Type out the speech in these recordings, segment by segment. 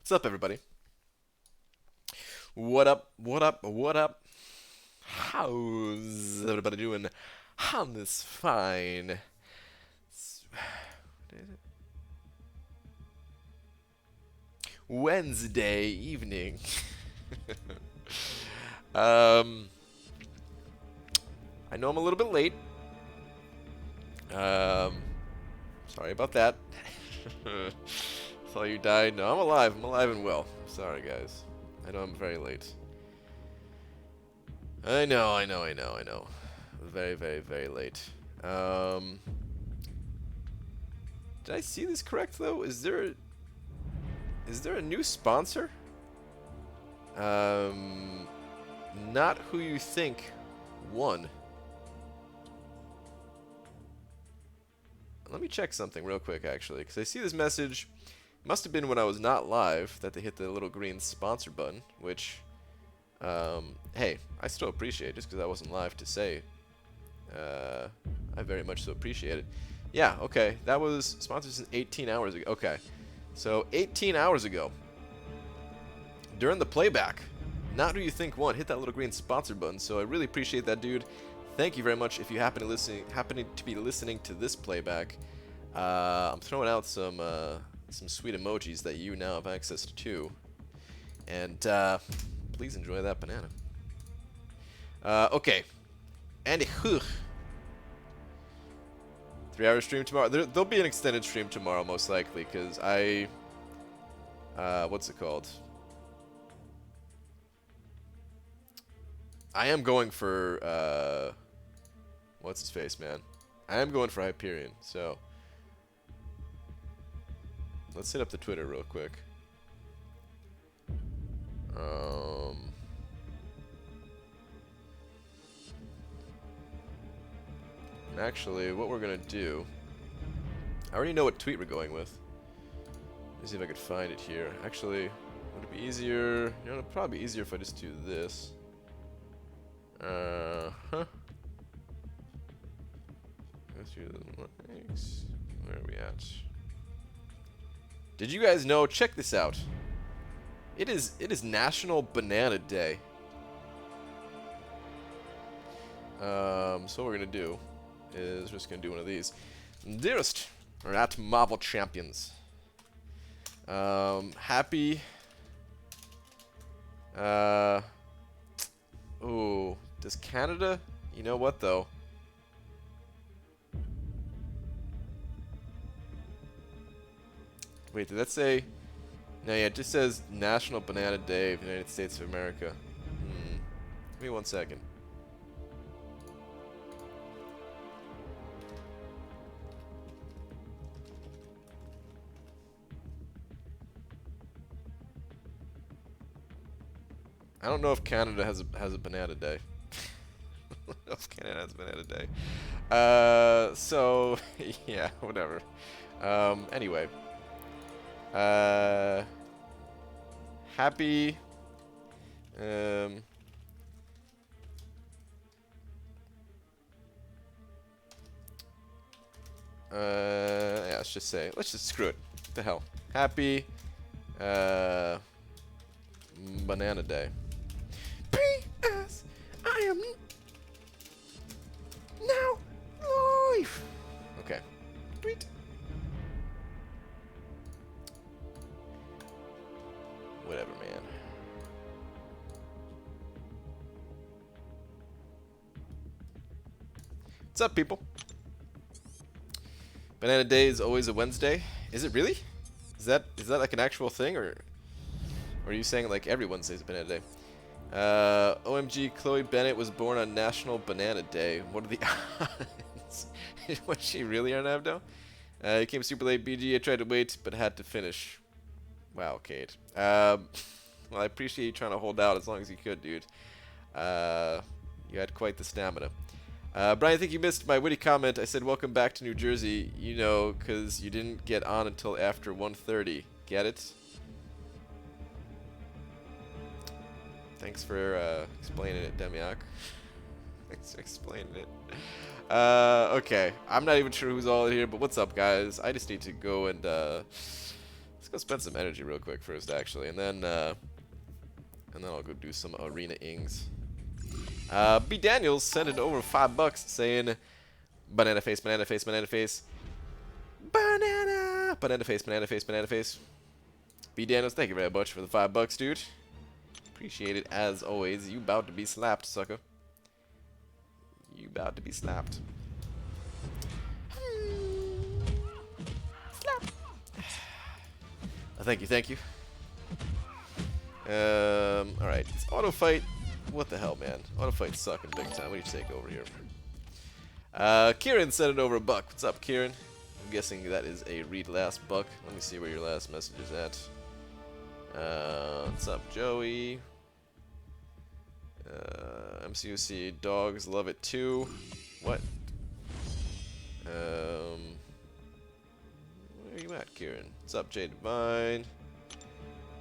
What's up, everybody? What up? What up? What up? How's everybody doing on this fine Wednesday evening? um, I know I'm a little bit late. Um, Sorry about that. Thought you died. No, I'm alive. I'm alive and well. Sorry, guys. I know I'm very late. I know. Very, very, very late. Did I see this correct though? Is there a new sponsor? Not who you think won. Let me check something real quick actually, because I see this message. Must have been when I was not live that they hit the little green sponsor button, which, hey, I still appreciate just because I wasn't live to say. I very much so appreciate it. Yeah, okay, that was sponsored since 18 hours ago. Okay, so 18 hours ago, during the playback, not who you think won, hit that little green sponsor button. So I really appreciate that, dude. Thank you very much. If you happen to be listening to this playback, I'm throwing out some sweet emojis that you now have access to, and please enjoy that banana. Okay, Andy, 3-hour stream tomorrow. There'll be an extended stream tomorrow, most likely, because what's it called? I am going for, what's his face, man? I am going for Hyperion, so let's hit up the Twitter real quick. Actually, what we're gonna do, I already know what tweet we're going with. Let's see if I could find it here. Actually, would it be easier? You know, it'd probably be easier if I just do this. Go through the links. Where are we at? Did you guys know? Check this out. It is National Banana Day. So what we're gonna do is we're just gonna do one of these. Dearest, or at Marvel Champions. Happy. Ooh, does Canada? You know what though? Wait, did that say? No, yeah, it just says National Banana Day of the United States of America. Give me 1 second. I don't know if Canada has a banana day. I don't know if Canada has a banana day. So yeah, whatever. Anyway. Happy. Yeah, let's just say, let's just screw it. What the hell? Happy, Banana Day. P.S. I am now live. Okay. Tweet. Whatever, man. What's up, people? Banana Day is always a Wednesday. Is it really? Is that like an actual thing, or are you saying like every Wednesday is a Banana Day? OMG, Chloe Bennett was born on National Banana Day. What are the odds? Was she really Arnavdo? It came super late, BG. I tried to wait, but had to finish. Wow, Kate. Well, I appreciate you trying to hold out as long as you could, dude. You had quite the stamina. Brian, I think you missed my witty comment. I said, welcome back to New Jersey, you know, because you didn't get on until after 1:30. Get it? Thanks for explaining it, Demiak. Thanks for explaining it. Okay, I'm not even sure who's all here, but what's up, guys? I just need to go and Let's go spend some energy real quick first, actually, and then I'll go do some arena ings. B Daniels sent it over $5 saying, banana face, banana face, banana face, banana face, banana face, banana face. B Daniels, thank you very much for the $5, dude. Appreciate it as always. You about to be slapped, sucker. You about to be slapped. Slap. Thank you, thank you. Alright, it's auto fight. What the hell, man? Auto fights sucking big time. What do you take over here? Kieran sent it over $1. What's up, Kieran? I'm guessing that is a read last buck. Let me see where your last message is at. What's up, Joey? MCUC dogs love it too. What? Where are you at, Kieran? What's up, Jay Divine?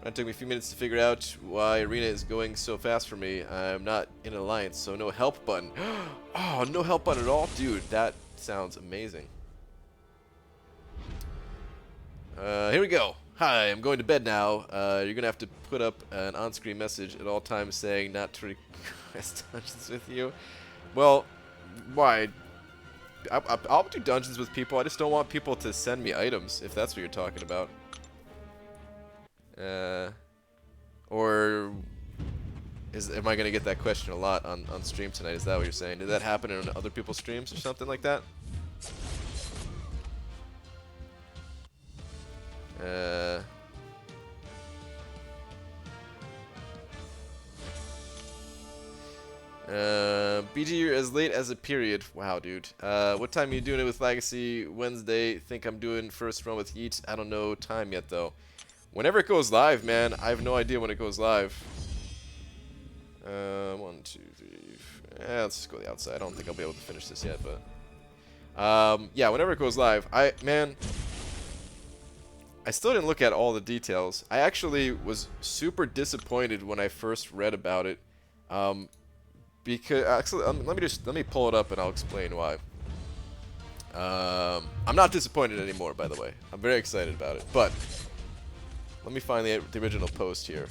It took me a few minutes to figure out why Arena is going so fast for me. I'm not in an alliance, so no help button. Oh, no help button at all? Dude, that sounds amazing. Here we go. Hi, I'm going to bed now. You're going to have to put up an on-screen message at all times saying not to request dungeons with you. Well, why? I'll do dungeons with people. I just don't want people to send me items, if that's what you're talking about. Or am I gonna get that question a lot on stream tonight? Is that what you're saying? Did that happen in other people's streams or something like that? BG, you're as late as a period. Wow, dude. What time are you doing it with Legacy? Wednesday. Think I'm doing first run with Yeet. I don't know time yet though. Whenever it goes live, man. I have no idea when it goes live. 1, 2, 3. Let's just go to the outside. I don't think I'll be able to finish this yet, but yeah, whenever it goes live, I still didn't look at all the details. I actually was super disappointed when I first read about it. Because actually, let me pull it up and I'll explain why. I'm not disappointed anymore, by the way. I'm very excited about it, but let me find the original post here.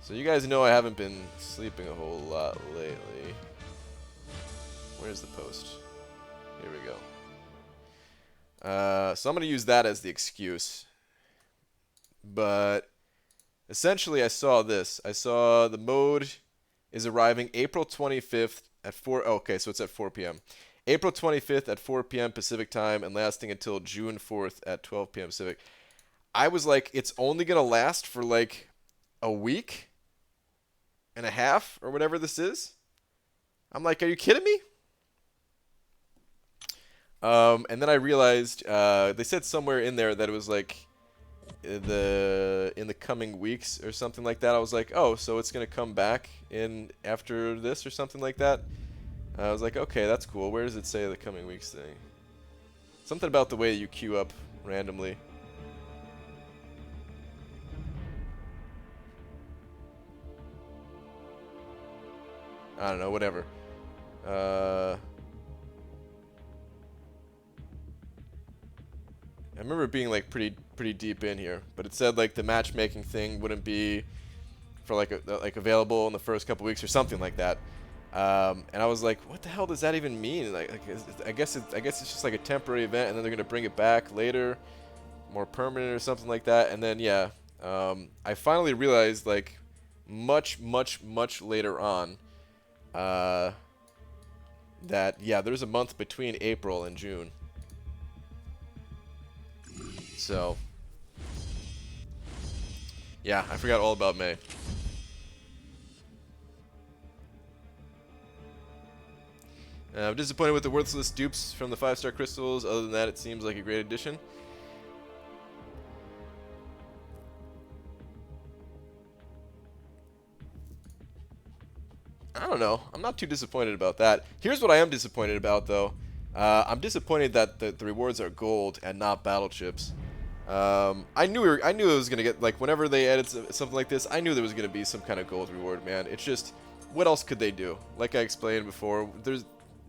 So you guys know I haven't been sleeping a whole lot lately. Where's the post? Here we go. So I'm going to use that as the excuse. But essentially I saw this. I saw the mode is arriving April 25th at 4... Oh, okay, so it's at 4 p.m. April 25th at 4 p.m. Pacific time and lasting until June 4th at 12 p.m. Pacific. I was like, it's only going to last for like a week and a half or whatever this is. I'm like, are you kidding me? And then I realized they said somewhere in there that it was like in the coming weeks or something like that. I was like, oh, so it's going to come back in after this or something like that. I was like, okay, that's cool. Where does it say the coming weeks thing? Something about the way you queue up randomly. I don't know, whatever. I remember it being like pretty deep in here, but it said like the matchmaking thing wouldn't be for like available in the first couple weeks or something like that. And I was like, what the hell does that even mean? Like I guess it's just like a temporary event, and then they're gonna bring it back later, more permanent or something like that. And then yeah, I finally realized like much later on that yeah, there's a month between April and June. So yeah, I forgot all about May. I'm disappointed with the worthless dupes from the 5-star crystals. Other than that, it seems like a great addition. I don't know. I'm not too disappointed about that. Here's what I am disappointed about, though. I'm disappointed that the rewards are gold and not battle chips. I knew it was gonna get, like, whenever they added something like this, I knew there was gonna be some kind of gold reward, man. It's just, what else could they do? Like I explained before,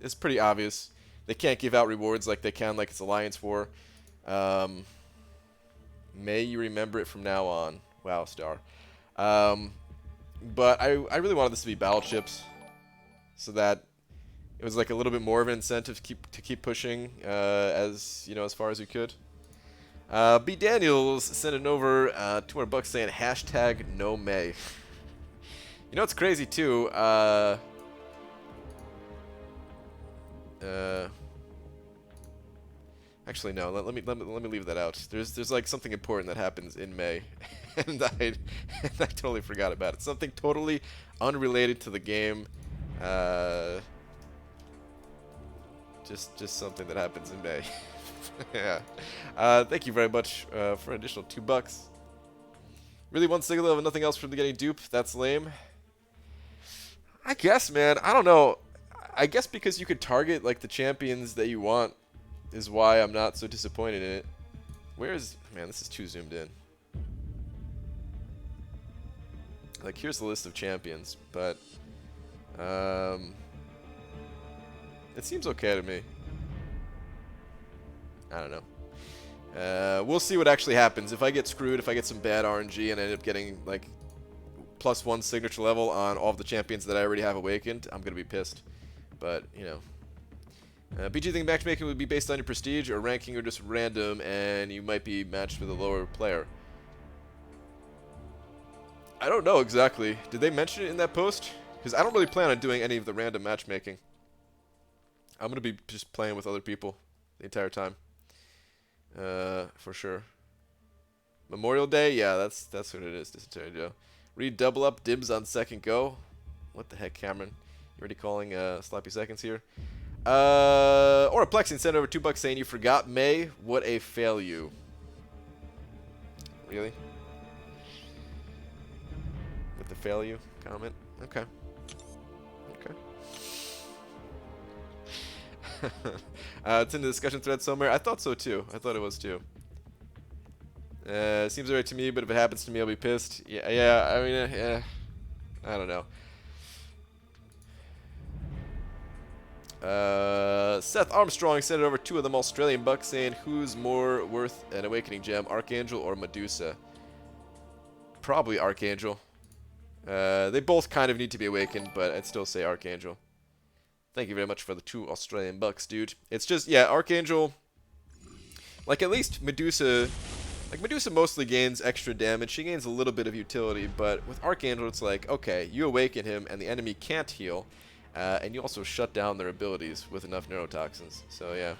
it's pretty obvious. They can't give out rewards like they can, like it's Alliance War. May you remember it from now on. Wow, star. But I really wanted this to be battleships, so that it was like a little bit more of an incentive to keep pushing as you know, as far as we could. B Daniels sending over $200 saying hashtag no May. You know what's crazy too? Actually, no. Let me leave that out. There's like something important that happens in May, and I totally forgot about it. Something totally unrelated to the game. Just something that happens in May. Yeah. Thank you very much for an additional $2. Really one single of nothing else from the getting dupe. That's lame. I guess, man. I don't know. I guess because you could target like the champions that you want is why I'm not so disappointed in it. Where is... Man, this is too zoomed in. Like, here's the list of champions, but... it seems okay to me. I don't know. We'll see what actually happens. If I get screwed, if I get some bad RNG and I end up getting, like, +1 signature level on all of the champions that I already have awakened, I'm gonna be pissed. But, you know... BG think matchmaking would be based on your prestige or ranking or just random and you might be matched with a lower player? I don't know exactly. Did they mention it in that post? Because I don't really plan on doing any of the random matchmaking. I'm going to be just playing with other people the entire time. For sure. Memorial Day? Yeah, that's what it is, Dysentery Joe. Read double up, dibs on second go. What the heck, Cameron? You already calling sloppy seconds here? Or a Plexing sent over $2 saying you forgot May. What a fail you. Really? With the fail you comment? Okay. Okay. It's in the discussion thread somewhere. I thought so too. I thought it was too. Seems alright to me, but if it happens to me, I'll be pissed. Yeah. I mean, yeah. I don't know. Seth Armstrong sent it over 2 of them Australian bucks saying who's more worth an awakening gem, Archangel or Medusa? Probably Archangel. They both kind of need to be awakened, but I'd still say Archangel. Thank you very much for the 2 Australian bucks, dude. It's just, yeah, Archangel, like at least Medusa, like Medusa mostly gains extra damage. She gains a little bit of utility, but with Archangel it's like, okay, you awaken him and the enemy can't heal. And you also shut down their abilities with enough neurotoxins. So, yeah.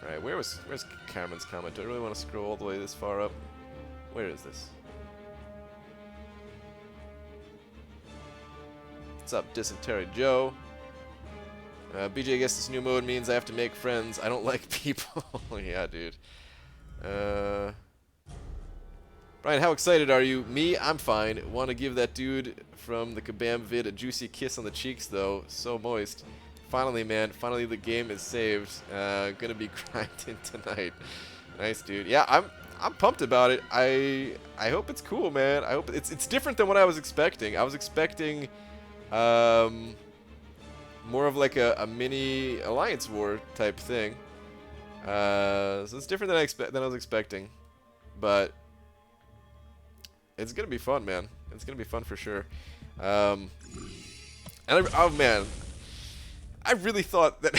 Alright, where's Cameron's comment? Do I really want to scroll all the way this far up? Where is this? What's up, Dysentery Joe? BJ, I guess this new mode means I have to make friends. I don't like people. Yeah, dude. Brian, how excited are you? Me, I'm fine. Want to give that dude from the Kabam vid a juicy kiss on the cheeks, though. So moist. Finally, man. Finally, the game is saved. Gonna be grinding tonight. Nice, dude. Yeah, I'm pumped about it. I hope it's cool, man. I hope it's different than what I was expecting. I was expecting more of like a mini Alliance War type thing. So it's different than I was expecting, but. It's gonna be fun, man. It's gonna be fun for sure. And oh man, I really thought that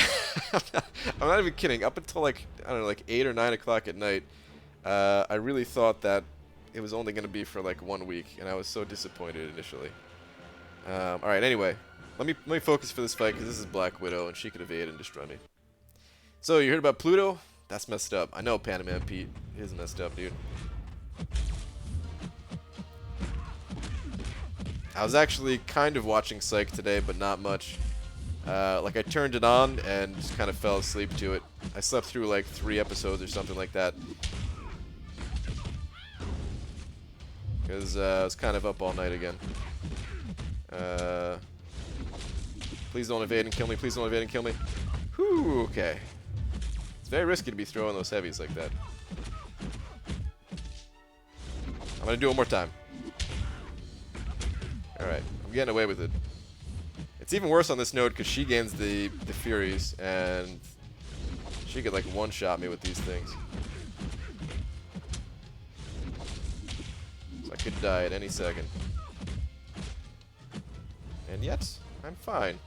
I'm not even kidding. Up until like I don't know, like 8 or 9 o'clock at night, I really thought that it was only gonna be for like 1 week, and I was so disappointed initially. All right, anyway, let me focus for this fight because this is Black Widow, and she could evade and destroy me. So you heard about Pluto? That's messed up. I know, Panaman Pete. It is messed up, dude. I was actually kind of watching Psych today, but not much. Like, I turned it on and just kind of fell asleep to it. I slept through like 3 episodes or something like that. Because I was kind of up all night again. Please don't evade and kill me. Please don't evade and kill me. Whew, okay. It's very risky to be throwing those heavies like that. I'm going to do it one more time. Alright, I'm getting away with it. It's even worse on this node because she gains the Furies, and she She could like one-shot me with these things. So I could die at any second. And yet, I'm fine.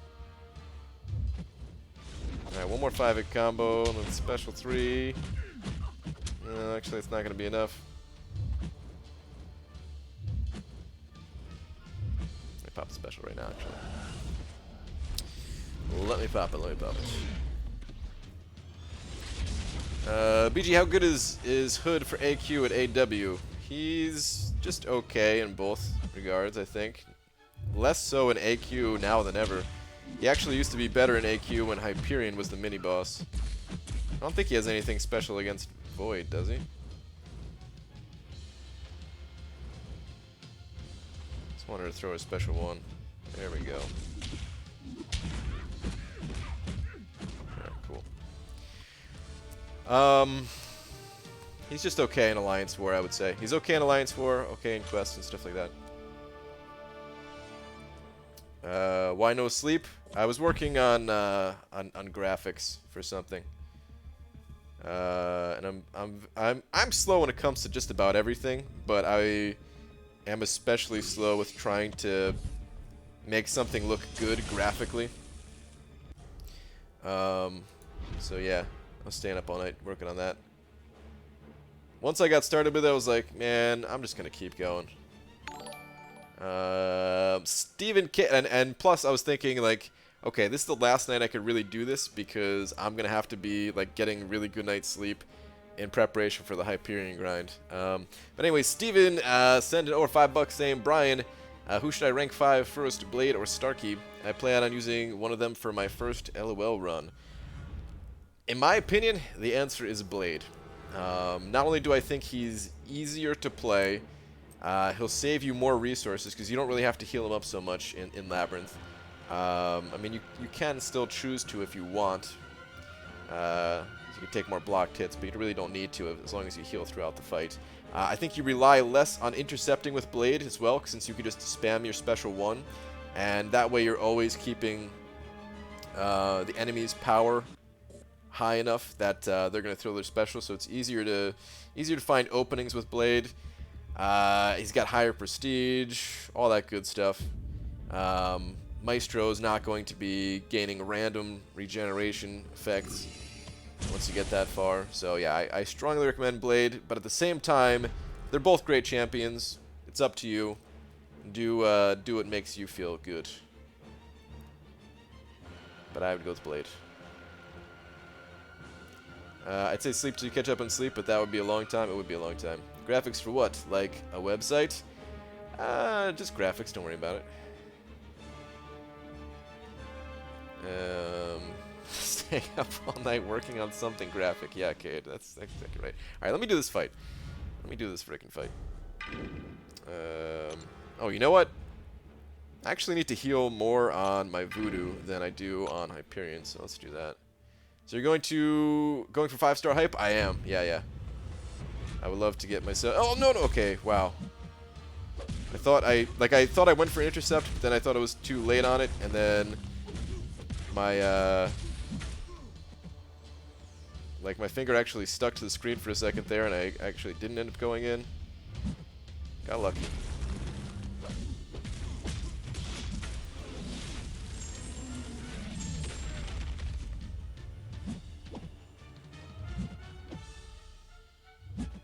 Alright, one more 5-hit combo, and then special 3. Actually, it's not going to be enough. Let me pop the special right now, actually. Let me pop it, BG, how good is Hood for AQ at AW? He's just okay in both regards, I think. Less so in AQ now than ever. He actually used to be better in AQ when Hyperion was the mini-boss. I don't think he has anything special against Void, does he? Just wanted to throw a special one. There we go. Alright, cool. He's just okay in Alliance War, I would say. He's okay in Alliance War, okay in Quest and stuff like that. Why no sleep? I was working on graphics for something. And I'm slow when it comes to just about everything, but I am especially slow with trying to make something look good graphically. So yeah, I was staying up all night working on that. Once I got started with it, I was like, man, I'm just gonna keep going. Stephen K, and plus I was thinking like, okay, this is the last night I could really do this because I'm gonna have to be like getting really good night's sleep in preparation for the Hyperion grind. But anyway, Steven sent an over $5 saying, Brian, who should I rank 5 first, Blade or Starkey? I plan on using one of them for my first LOL run. In my opinion, the answer is Blade. Not only do I think he's easier to play, he'll save you more resources because you don't really have to heal him up so much in Labyrinth. I mean, you can still choose to if you want. You can take more blocked hits, but you really don't need to as long as you heal throughout the fight. I think you rely less on intercepting with Blade as well, since you can just spam your special 1, and that way you're always keeping the enemy's power high enough that they're going to throw their special, so it's easier to find openings with Blade. He's got higher prestige, all that good stuff. Maestro's not going to be gaining random regeneration effects once you get that far. So yeah, I strongly recommend Blade, but at the same time, they're both great champions. It's up to you. Do what makes you feel good. But I would go with Blade. I'd say sleep till you catch up on sleep, but that would be a long time. It would be a long time. Graphics for what? Like a website? Just graphics, don't worry about it. Staying up all night working on something graphic. Yeah, okay, that's exactly right. Alright, let me do this fight. Let me do this freaking fight. Oh, you know what? I actually need to heal more on my Voodoo than I do on Hyperion, so let's do that. So you're going for 5-star hype? I am. Yeah. I would love to get myself. Oh no, okay, wow. I thought I went for intercept, but then I thought it was too late on it, and then my my finger actually stuck to the screen for a second there, and I actually didn't end up going in. Got lucky.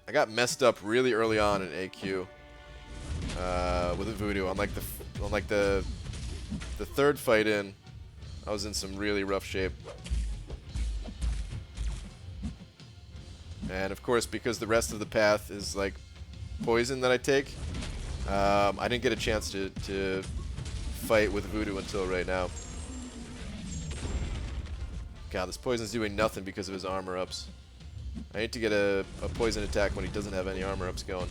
I got messed up really early on in AQ with a Voodoo. On the third fight in, I was in some really rough shape. And of course, because the rest of the path is like poison that I take, I didn't get a chance to fight with Voodoo until right now. God, this poison's doing nothing because of his armor ups. I need to get a poison attack when he doesn't have any armor ups going.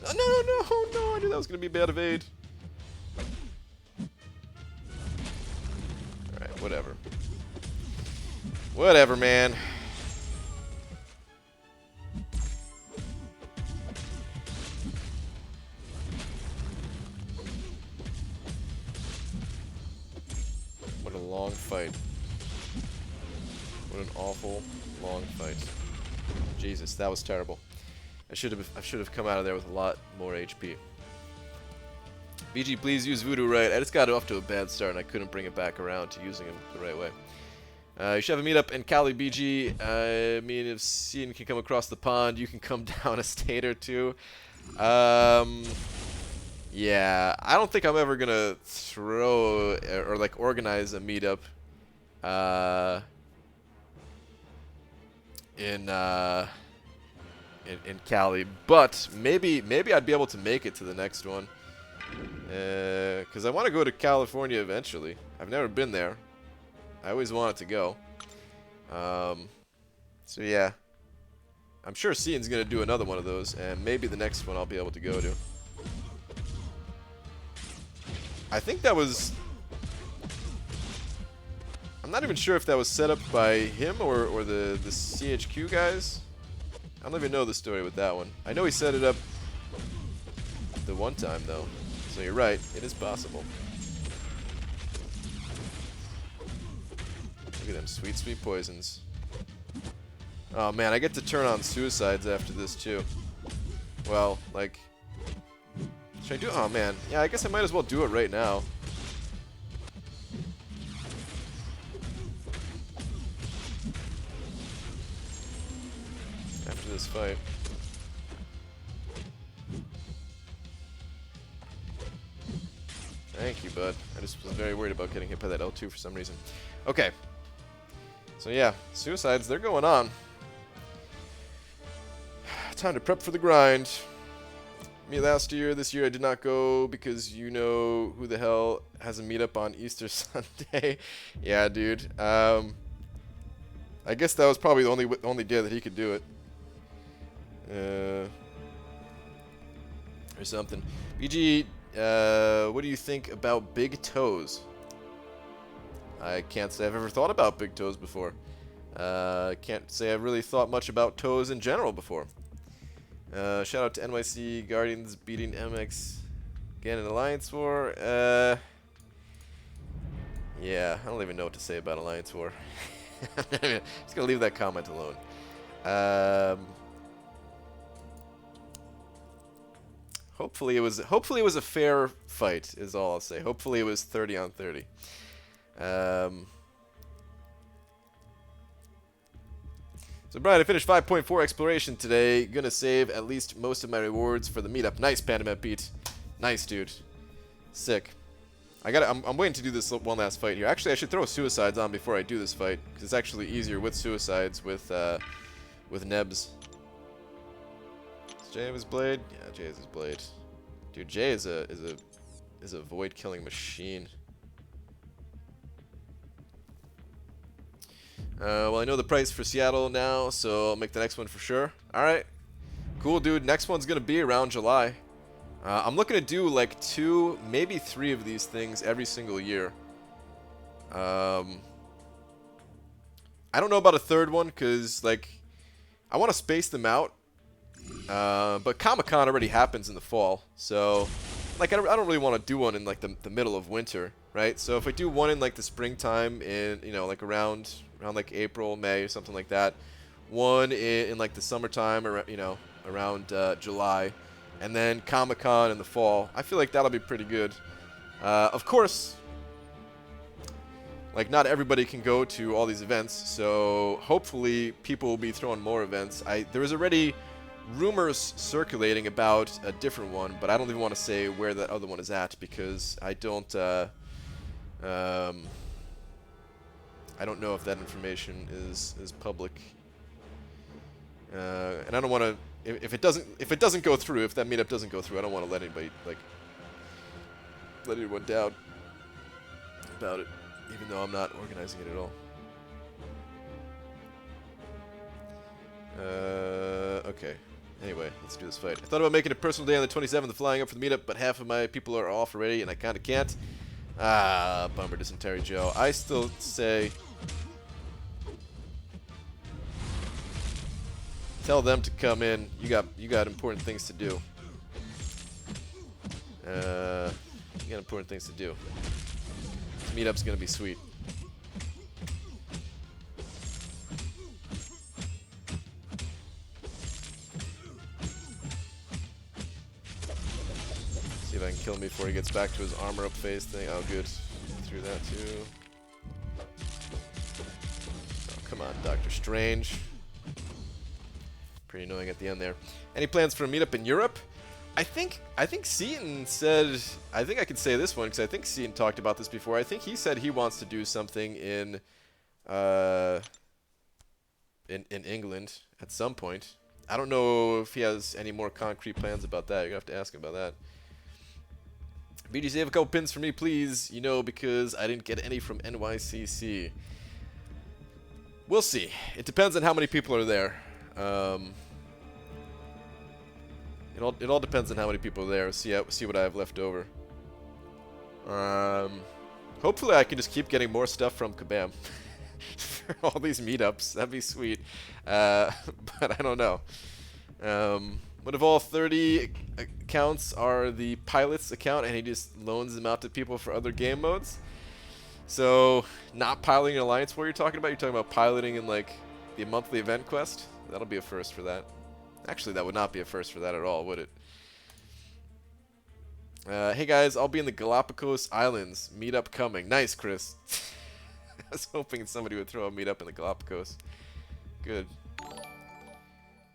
Oh, no, I knew that was going to be bad evade. Alright, whatever. Whatever, man. long fight. What an awful long fight. Jesus, that was terrible. I should have come out of there with a lot more HP. BG, please use Voodoo right. I just got off to a bad start and I couldn't bring it back around to using him the right way. You should have a meetup in Cali, BG. I mean, if Cian can come across the pond, you can come down a state or two. Yeah, I don't think I'm ever gonna throw or like organize a meetup in Cali, but maybe I'd be able to make it to the next one. Because I want to go to California eventually. I've never been there. I always wanted to go. So yeah. I'm sure Cian's going to do another one of those, and maybe the next one I'll be able to go to. I think that was... I'm not even sure if that was set up by him or the CHQ guys. I don't even know the story with that one. I know he set it up the one time, though. So you're right, it is possible. Look at them sweet, sweet poisons. Oh man, I get to turn on suicides after this too. Well, like... Should I do... Oh man, yeah, I guess I might as well do it right now. After this fight. Thank you, bud. I just was very worried about getting hit by that L2 for some reason. Okay. So yeah, suicides, they're going on. Time to prep for the grind. Me last year, this year I did not go because you know who the hell has a meetup on Easter Sunday. Yeah, dude. I guess that was probably the only day that he could do it. Or something. BG, what do you think about big toes? I can't say I've ever thought about big toes before. Can't say I've really thought much about toes in general before. Shout out to NYC Guardians beating MX again in Alliance War. Yeah, I don't even know what to say about Alliance War. Just gonna leave that comment alone. Hopefully it was a fair fight, is all I'll say. Hopefully it was 30 on 30. So Brian, I finished 5.4 exploration today. Gonna save at least most of my rewards for the meetup. Nice, Pandamet Pete. Nice, dude. Sick. I'm waiting to do this one last fight here. Actually, I should throw suicides on before I do this fight, because it's actually easier with suicides with Nebs. Is Jay his blade? Yeah, Jay is his blade. Dude, Jay is a void killing machine. Well, I know the price for Seattle now, so I'll make the next one for sure. Alright. Cool, dude. Next one's going to be around July. I'm looking to do like 2, maybe 3 of these things every single year. I don't know about a third one, because, like, I want to space them out. But Comic-Con already happens in the fall, so, like, I don't really want to do one in, like, the middle of winter, right? So if I do one in, like, the springtime, in, you know, like, around like April, May, or something like that. One in like the summertime, or you know, around July, and then Comic-Con in the fall. I feel like that'll be pretty good. Of course, like not everybody can go to all these events, so hopefully people will be throwing more events. There was already rumors circulating about a different one, but I don't even want to say where that other one is at because I don't know if that information is public, and I don't want to. If it doesn't go through, if that meetup doesn't go through, I don't want to let anybody let anyone down about it, even though I'm not organizing it at all. Okay. Anyway, let's do this fight. I thought about making a personal day on the 27th, flying up for the meetup, but half of my people are off already, and I kind of can't. Ah, bummer, Dysentery Joe. I still say... Tell them to come in. You got important things to do. You got important things to do. This meetup's gonna be sweet. See if I can kill him before he gets back to his armor up phase thing. Oh, good. Through that too. Oh, come on, Doctor Strange. Pretty annoying at the end there. Any plans for a meetup in Europe? I think Seaton said, I think I could say this one because I think Seaton talked about this before. I think he said he wants to do something in England at some point. I don't know if he has any more concrete plans about that. You're gonna have to ask him about that. BG, save a couple pins for me, please. You know, because I didn't get any from NYCC. We'll see. It depends on how many people are there. It all depends on how many people are there. See what I have left over. Hopefully I can just keep getting more stuff from Kabam for all these meetups. That'd be sweet. But I don't know. What if all 30 accounts are the pilot's account and he just loans them out to people for other game modes? So not piloting an alliance war you're talking about? You're talking about piloting in like the monthly event quest? That'll be a first for that. Actually, that would not be a first for that at all, would it? Hey guys, I'll be in the Galapagos Islands. Meetup coming. Nice, Chris. I was hoping somebody would throw a meetup in the Galapagos. Good.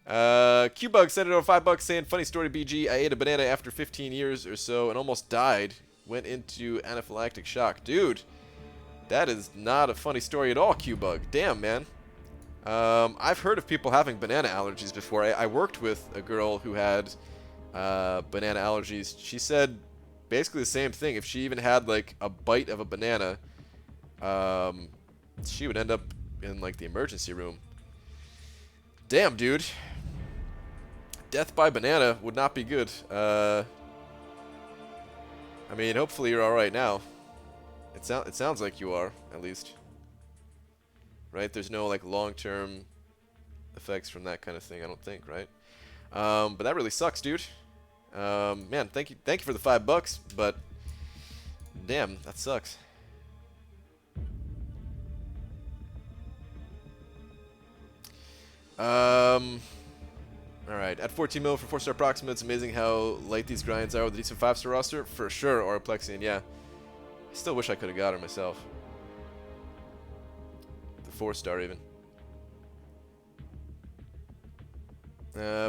Q-Bug sent it over $5 saying, funny story, BG. I ate a banana after 15 years or so and almost died. Went into anaphylactic shock. Dude, that is not a funny story at all, Q-Bug. Damn, man. I've heard of people having banana allergies before. I worked with a girl who had banana allergies. She said basically the same thing. If she even had like a bite of a banana, she would end up in like the emergency room. Damn, dude. Death by banana would not be good. I mean, hopefully you're alright now. It sounds like you are, at least. Right? There's no like long-term effects from that kind of thing, I don't think, right? But that really sucks, dude. Man, thank you for the $5, but damn, that sucks. Alright, at 14 mil for 4-star Proxima, it's amazing how light these grinds are with a decent 5-star roster. For sure, or Plexian, yeah. I still wish I could have got her myself. 4-star even.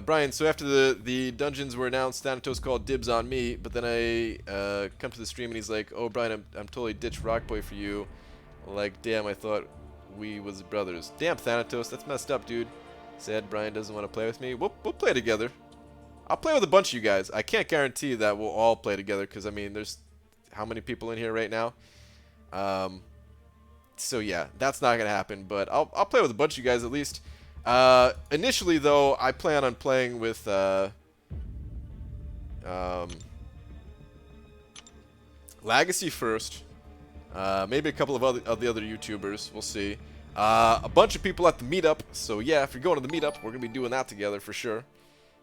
Brian, so after the dungeons were announced, Thanatos called dibs on me, but then I come to the stream and he's like, oh Brian, I'm totally ditched Rockboy for you. Like, damn, I thought we was brothers. Damn, Thanatos, that's messed up, dude. Sad Brian doesn't want to play with me. We'll play together. I'll play with a bunch of you guys. I can't guarantee that we'll all play together because, I mean, there's how many people in here right now? So yeah, that's not gonna happen. But I'll play with a bunch of you guys at least. Initially, though, I plan on playing with Legacy first. Maybe a couple of the other YouTubers. We'll see. A bunch of people at the meetup. So yeah, if you're going to the meetup, we're gonna be doing that together for sure.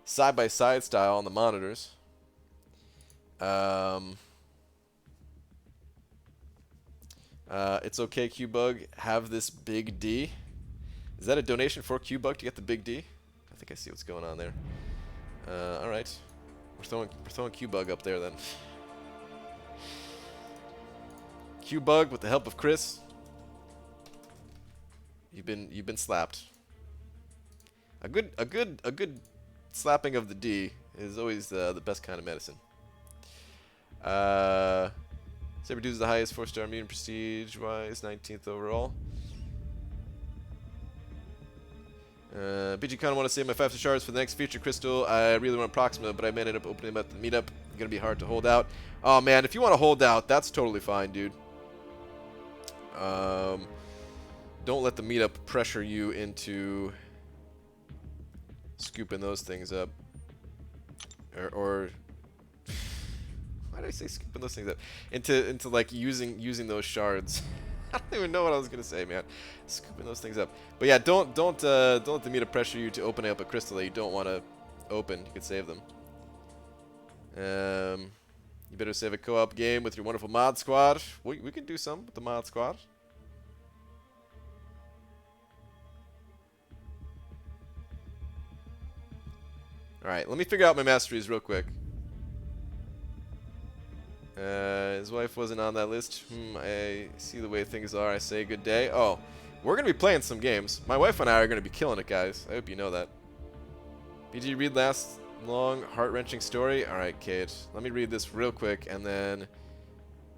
Side by side style on the monitors. It's okay, Q-Bug. Have this big D. Is that a donation for Q-Bug to get the big D? I think I see what's going on there. All right, we're throwing Q-Bug up there then. Q-Bug with the help of Chris. You've been slapped. A good slapping of the D is always the best kind of medicine. Saber Dude's the highest 4-star immune prestige-wise, 19th overall. BG kind of want to save my 5-star shards for the next feature crystal. I really want Proxima, but I may end up opening them at the meetup. Gonna be hard to hold out. Oh man, if you want to hold out, that's totally fine, dude. Don't let the meetup pressure you into scooping those things up. Or why did I say scooping those things up? Into like using those shards. I don't even know what I was gonna say, man. Scooping those things up. But yeah, don't let the meetup pressure you to open up a crystal that you don't want to open. You could save them. You better save a co-op game with your wonderful mod squad. We can do some with the mod squad. Alright, let me figure out my masteries real quick. His wife wasn't on that list. I see the way things are. I say good day. Oh, we're going to be playing some games. My wife and I are going to be killing it, guys. I hope you know that. BG, read last long, heart-wrenching story? Alright, Kate. Let me read this real quick, and then...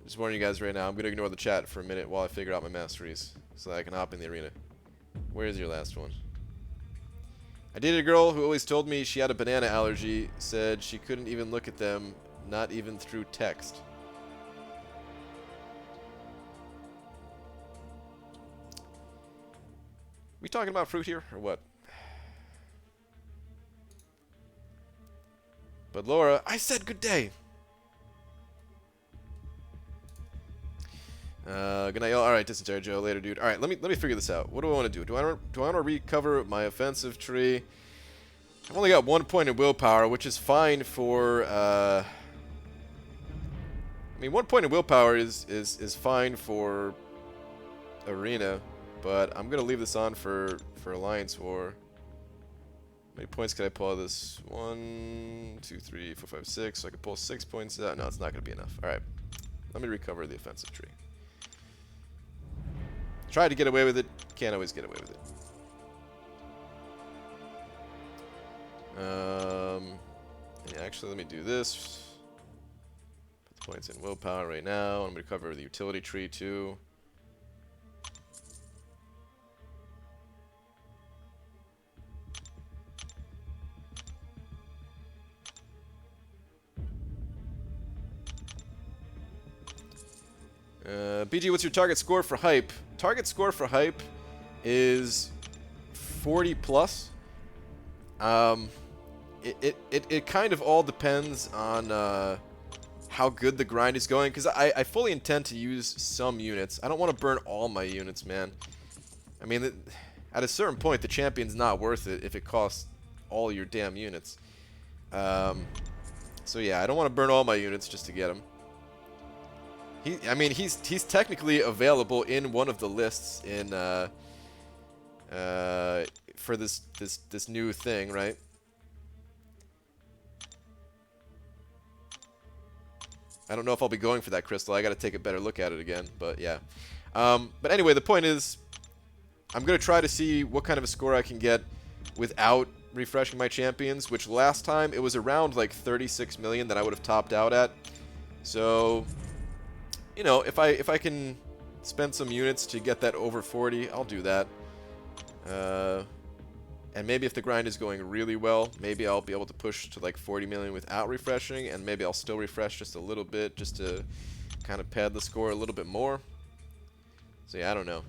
Just warning you guys right now, I'm going to ignore the chat for a minute while I figure out my masteries, so that I can hop in the arena. Where's your last one? I dated a girl who always told me she had a banana allergy, said she couldn't even look at them, not even through text. We talking about fruit here, or what? But Laura, I said good day! Good night, y'all. Alright, Dysentery Joe. Later, dude. Alright, let me figure this out. What do I want to do? Do I want to recover my offensive tree? I've only got 1 point in willpower, which is fine for, I mean, 1 point in willpower is fine for arena, but I'm gonna leave this on for Alliance War. How many points can I pull out of this? 1, 2, 3, 4, 5, 6. So I can pull 6 points out. No, it's not gonna be enough. Alright. Let me recover the offensive tree. Try to get away with it. Can't always get away with it. Yeah, actually, let me do this. Put the points in willpower right now. I'm going to recover the utility tree too. BG, what's your target score for hype? Target score for hype is 40 plus. It kind of all depends on how good the grind is going, because I fully intend to use some units. I don't want to burn all my units, man. I mean, at a certain point, the champion's not worth it if it costs all your damn units. So yeah, I don't want to burn all my units just to get him. I mean, he's technically available in one of the lists in for this new thing, right? I don't know if I'll be going for that crystal. I got to take a better look at it again, but yeah. But anyway, the point is, I'm gonna try to see what kind of a score I can get without refreshing my champions. Which last time it was around like 36 million that I would have topped out at. So, you know, if I can spend some units to get that over 40, I'll do that. And maybe if the grind is going really well, maybe I'll be able to push to like 40 million without refreshing, and maybe I'll still refresh just a little bit just to kind of pad the score a little bit more. So yeah, I don't know.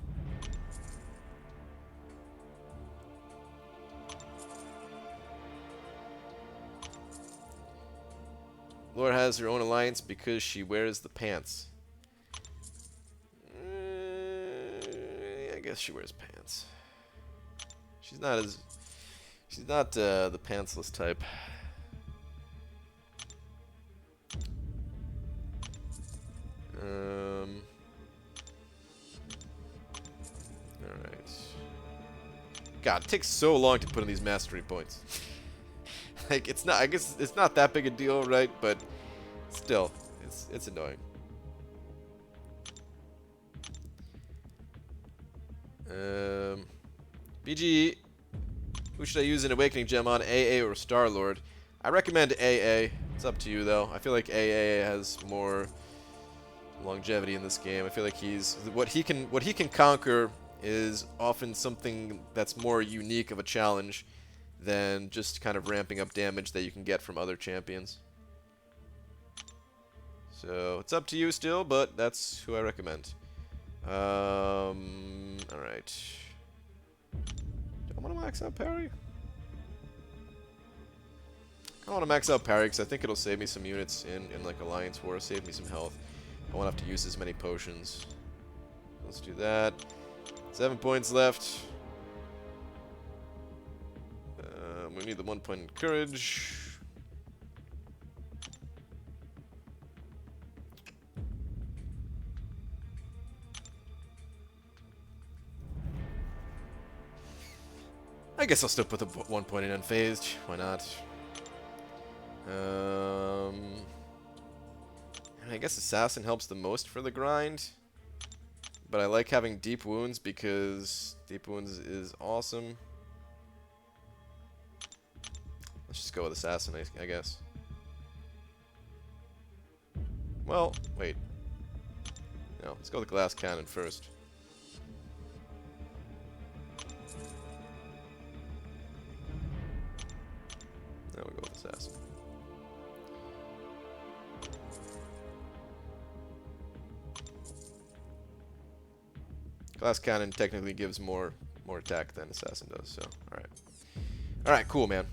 Laura has her own alliance because she wears the pants. I guess she wears pants. She's not the pantsless type. Alright. God, it takes so long to put in these mastery points. Like, it's not, I guess it's not that big a deal, right? But still, it's annoying. BG, who should I use an Awakening Gem on, AA or Star-Lord? I recommend AA. It's up to you, though. I feel like AA has more longevity in this game. I feel like what he can conquer is often something that's more unique of a challenge than just kind of ramping up damage that you can get from other champions. So it's up to you still, but that's who I recommend. Alright. Do I want to max out parry? I want to max out parry because I think it'll save me some units in like Alliance War, save me some health. I won't have to use as many potions. Let's do that. 7 points left. We need the 1 point in courage. I guess I'll still put the 1 point in unfazed. Why not? I guess Assassin helps the most for the grind. But I like having Deep Wounds because Deep Wounds is awesome. Let's just go with Assassin, I guess. Well, wait. No, let's go with Glass Cannon first. Now we go with Assassin. Glass Cannon technically gives more attack than Assassin does, so alright, cool, man.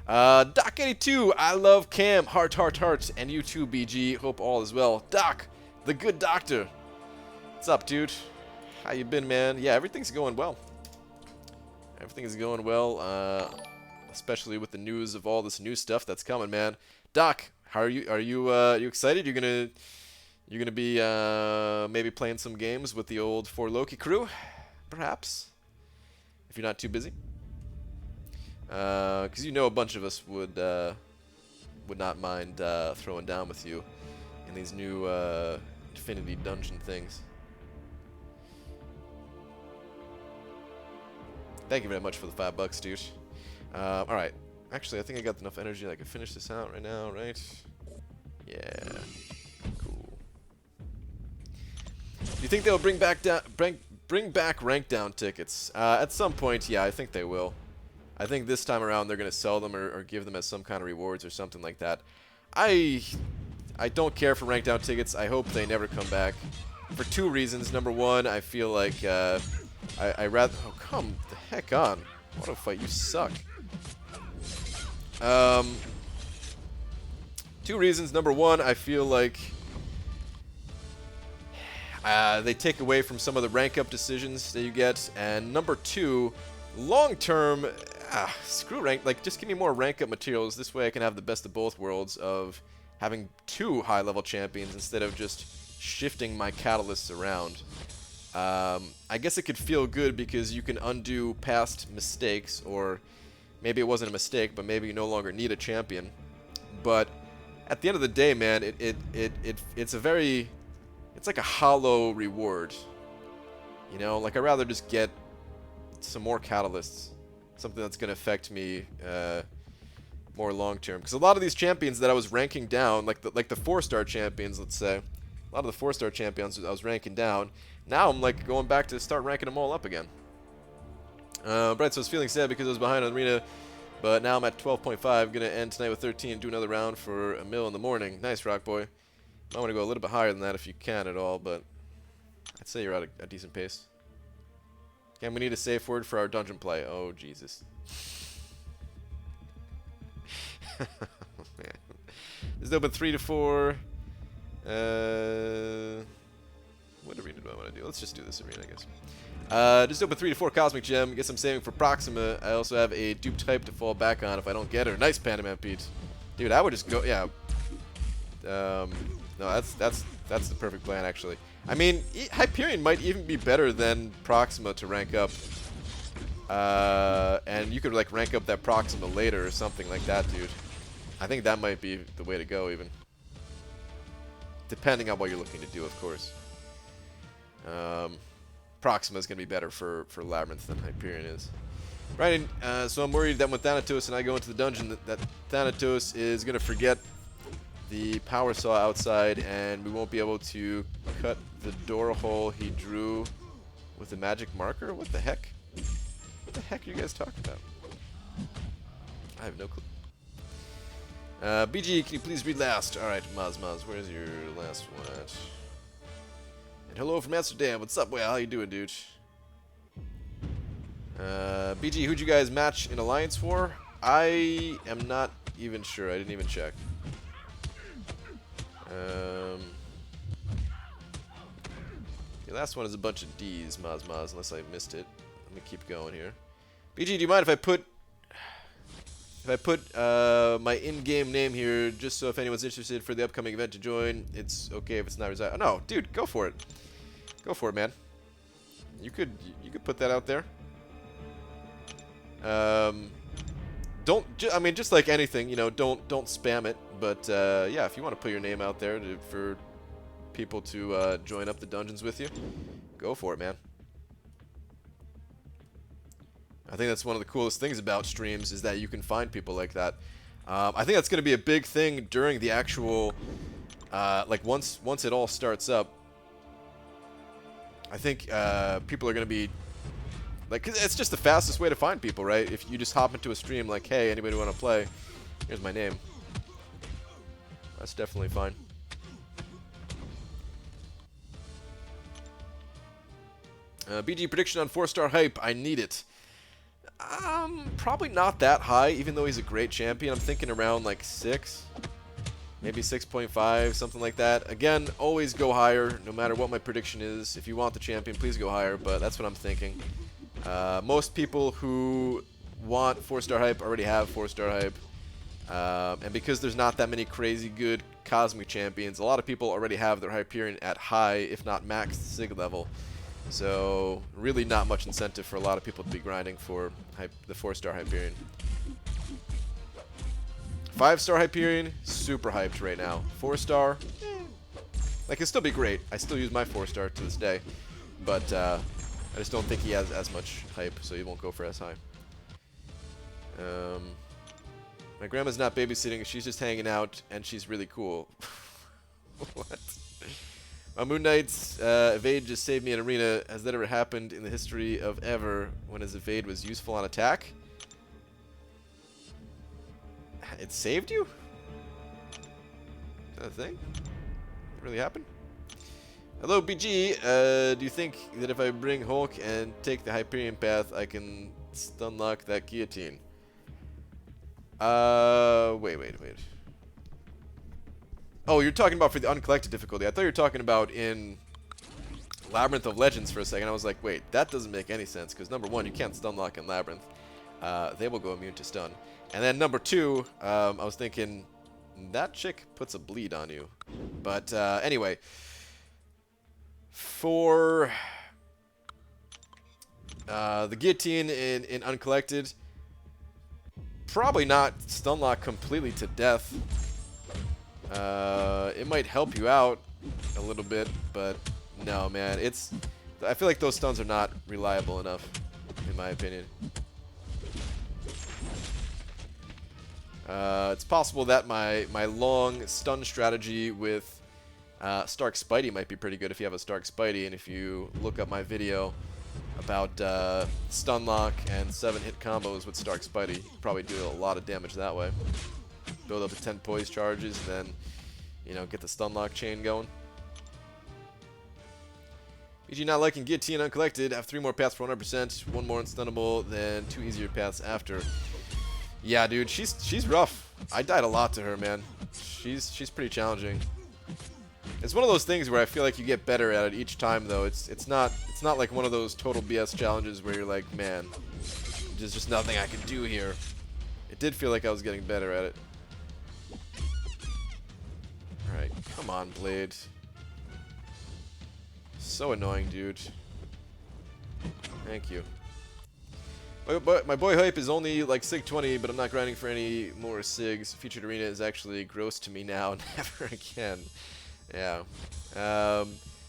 Doc82, I love Cam, heart, and you too, BG. Hope all is well. Doc, the good doctor. What's up, dude? How you been, man? Yeah, everything's going well. Everything is going well, especially with the news of all this new stuff that's coming, man. Doc, how are you? Are you excited? You're gonna be maybe playing some games with the old For Loki crew, perhaps, if you're not too busy. Because you know a bunch of us would not mind throwing down with you in these new Infinity Dungeon things. Thank you very much for the $5, dude. Alright. Actually, I think I got enough energy that I can finish this out right now, right? Yeah. Cool. Do you think they'll bring back rank down tickets? At some point, yeah, I think they will. I think this time around they're going to sell them or give them as some kind of rewards or something like that. I don't care for rank down tickets. I hope they never come back. For two reasons. Number one, I feel like I rather... Oh, come the heck on. Auto fight, you suck. Two reasons. Number one, I feel like they take away from some of the rank up decisions that you get. And number two, long term... screw rank, like, just give me more rank up materials. This way I can have the best of both worlds of having two high level champions instead of just shifting my catalysts around. I guess it could feel good because you can undo past mistakes, or maybe it wasn't a mistake, but maybe you no longer need a champion. But at the end of the day, man, it's like a hollow reward. You know, like, I'd rather just get some more catalysts. Something that's going to affect me more long term. Because a lot of these champions that I was ranking down, like the 4-star champions, let's say, a lot of the 4-star champions I was ranking down, now I'm like going back to start ranking them all up again. Right, so I was feeling sad because I was behind on Arena, but now I'm at 12.5. Gonna end tonight with 13 and do another round for a mil in the morning. Nice, Rock Boy. I want to go a little bit higher than that if you can at all, but I'd say you're at a decent pace. And we need a safe word for our dungeon play. Oh, Jesus. Man. This is open 3 to 4. What arena do I want to do? Let's just do this arena, I guess. Just open 3 to 4 Cosmic Gem. Guess I'm saving for Proxima. I also have a dupe type to fall back on if I don't get her. Nice, Pandaman Pete. Dude, I would just go... Yeah. No, that's the perfect plan, actually. I mean, Hyperion might even be better than Proxima to rank up. And you could, like, rank up that Proxima later or something like that, dude. I think that might be the way to go, even. Depending on what you're looking to do, of course. Proxima is going to be better for Labyrinth than Hyperion is. Right, so I'm worried that when Thanatos and I go into the dungeon, that Thanatos is going to forget the power saw outside, and we won't be able to cut the door hole he drew with a magic marker? What the heck? What the heck are you guys talking about? I have no clue. BG, can you please read last? Alright, Maz, where's your last one at? And hello from Amsterdam. What's up, Well? How you doing, dude? BG, who'd you guys match in Alliance for? I am not even sure. I didn't even check. The last one is a bunch of D's, Maz, unless I missed it. Let me keep going here. BG, do you mind if I put my in-game name here, just so if anyone's interested for the upcoming event to join, it's okay if it's not resided. Oh, no, dude, go for it. Go for it, man. You could put that out there. I mean, just like anything, you know, don't spam it. But yeah, if you want to put your name out there for people to join up the dungeons with you, go for it, man. I think that's one of the coolest things about streams is that you can find people like that. I think that's going to be a big thing during the actual, like once it all starts up. I think people are going to be, like, 'cause it's just the fastest way to find people, right? If you just hop into a stream like, hey, anybody want to play? Here's my name. That's definitely fine. BG prediction on 4-star hype. I need it. Probably not that high, even though he's a great champion. I'm thinking around like 6, maybe 6.5, something like that. Again, always go higher, no matter what my prediction is. If you want the champion, please go higher, but that's what I'm thinking. Most people who want 4-star hype already have 4-star hype. And because there's not that many crazy good cosmic champions, a lot of people already have their Hyperion at high, if not max Sig level. So, really not much incentive for a lot of people to be grinding for the 4-star Hyperion. 5-star Hyperion, super hyped right now. 4-star, like, it'll still be great. I still use my 4-star to this day. But, I just don't think he has as much hype, so he won't go for as high. My grandma's not babysitting, she's just hanging out, and she's really cool. What? My Moon Knight's evade just saved me in arena. Has that ever happened in the history of ever when his evade was useful on attack? It saved you? Is that a thing? It really happened? Hello, BG. Do you think that if I bring Hulk and take the Hyperion path, I can stun lock that guillotine? Wait. Oh, you're talking about for the uncollected difficulty. I thought you were talking about in Labyrinth of Legends for a second. I was like, wait, that doesn't make any sense. Because number one, you can't stun lock in Labyrinth. They will go immune to stun. And then number two, I was thinking, that chick puts a bleed on you. But anyway, for the guillotine in uncollected, probably not stun lock completely to death. It might help you out a little bit, but no, man. I feel like those stuns are not reliable enough, in my opinion. It's possible that my long stun strategy with Stark Spidey might be pretty good if you have a Stark Spidey, and if you look up my video about stun lock and 7-hit combos with Stark Spidey, you can probably do a lot of damage that way. Build up to 10 poise charges, and then, you know, get the stun lock chain going. BG not liking guillotine uncollected. Have 3 more paths for 100%, 1 more unstunnable, then 2 easier paths after. Yeah, dude, she's rough. I died a lot to her, man. She's pretty challenging. It's one of those things where I feel like you get better at it each time, though. It's not like one of those total BS challenges where you're like, man, there's just nothing I can do here. It did feel like I was getting better at it. Alright, come on, Blade. So annoying, dude. Thank you. My boy Hype is only like Sig 20, but I'm not grinding for any more Sigs. Featured Arena is actually gross to me now. Never again. Yeah.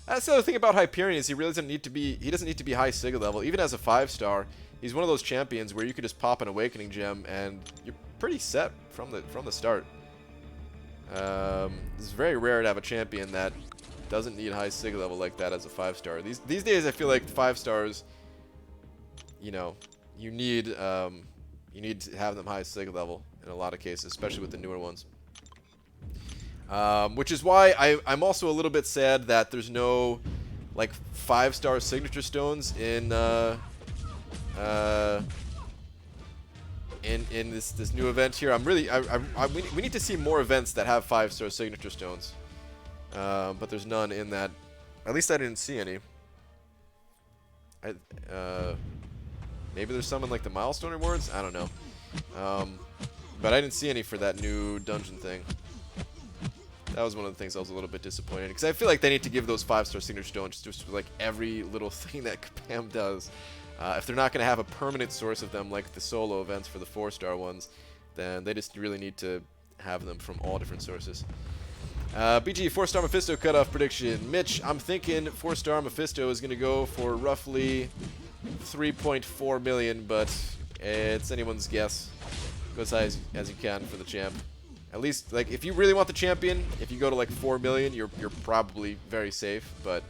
That's the other thing about Hyperion is he doesn't need to be high Sig level. Even as a 5-star, he's one of those champions where you could just pop an Awakening Gem and you're pretty set from the start. It's very rare to have a champion that doesn't need high Sig level like that as a 5-star. These days, I feel like 5-stars, you know, you need to have them high Sig level in a lot of cases, especially with the newer ones. Which is why I'm also a little bit sad that there's no like 5-star signature stones in this new event here. We need to see more events that have 5-star signature stones, but there's none in that. At least I didn't see any. Maybe there's some in like the milestone rewards. I don't know, but I didn't see any for that new dungeon thing. That was one of the things I was a little bit disappointed in, because I feel like they need to give those 5-star signature stones just for like every little thing that Kapam does. If they're not going to have a permanent source of them like the solo events for the 4-star ones, then they just really need to have them from all different sources. BG, 4-star Mephisto cutoff prediction. Mitch, I'm thinking 4-star Mephisto is going to go for roughly 3.4 million, but it's anyone's guess. Go as high as you can for the champ. At least, like, if you really want the champion, if you go to like 4 million, you're probably very safe. But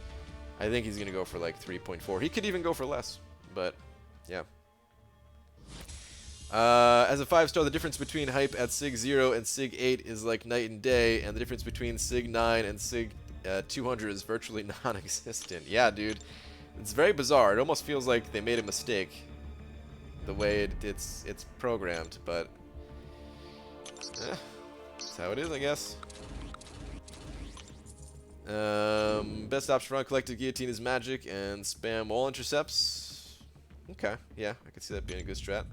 I think he's gonna go for like 3.4. He could even go for less, but yeah. As a 5-star, the difference between hype at Sig 0 and Sig 8 is like night and day, and the difference between Sig 9 and Sig 200 is virtually non-existent. Yeah, dude, it's very bizarre. It almost feels like they made a mistake the way it's programmed, but that's how it is, I guess. Best option for uncollected guillotine is magic and spam all intercepts. Okay, yeah, I could see that being a good strat.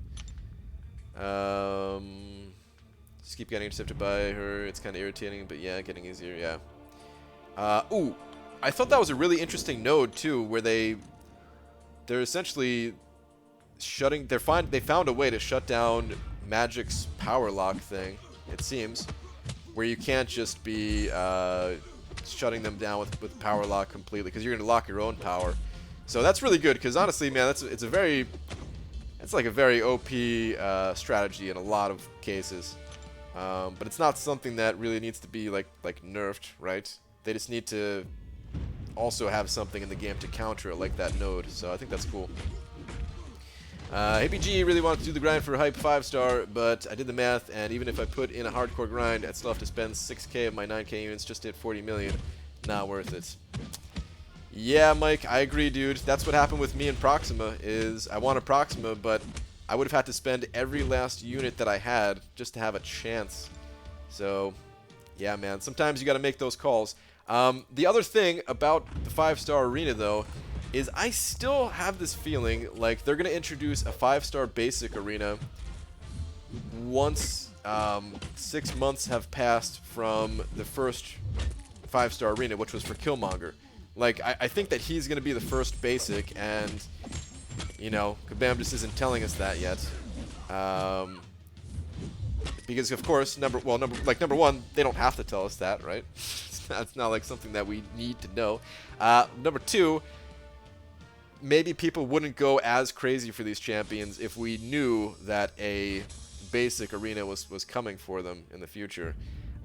Just keep getting intercepted by her. It's kind of irritating, but yeah, getting easier, yeah. Ooh, I thought that was a really interesting node too, where they're essentially shutting. They found a way to shut down Magic's power lock thing. It seems, where you can't just be shutting them down with power lock completely, because you're gonna lock your own power. So that's really good, because honestly, man, it's like a very OP strategy in a lot of cases. But it's not something that really needs to be like nerfed, right? They just need to also have something in the game to counter it, like that node. So I think that's cool. APG really wanted to do the grind for hype 5-star, but I did the math, and even if I put in a hardcore grind, I'd still have to spend 6k of my 9k units just to hit 40 million. Not worth it. Yeah, Mike, I agree, dude. That's what happened with me and Proxima, is I wanted Proxima, but I would have had to spend every last unit that I had just to have a chance. So, yeah, man, sometimes you got to make those calls. The other thing about the 5-star arena, though, is I still have this feeling like they're going to introduce a 5-star basic arena once 6 months have passed from the first 5-star arena, which was for Killmonger. Like, I think that he's going to be the first basic, and, you know, Kabam just isn't telling us that yet. Because, of course, number one, they don't have to tell us that, right? It's not like something that we need to know. Number two, maybe people wouldn't go as crazy for these champions if we knew that a basic arena was coming for them in the future.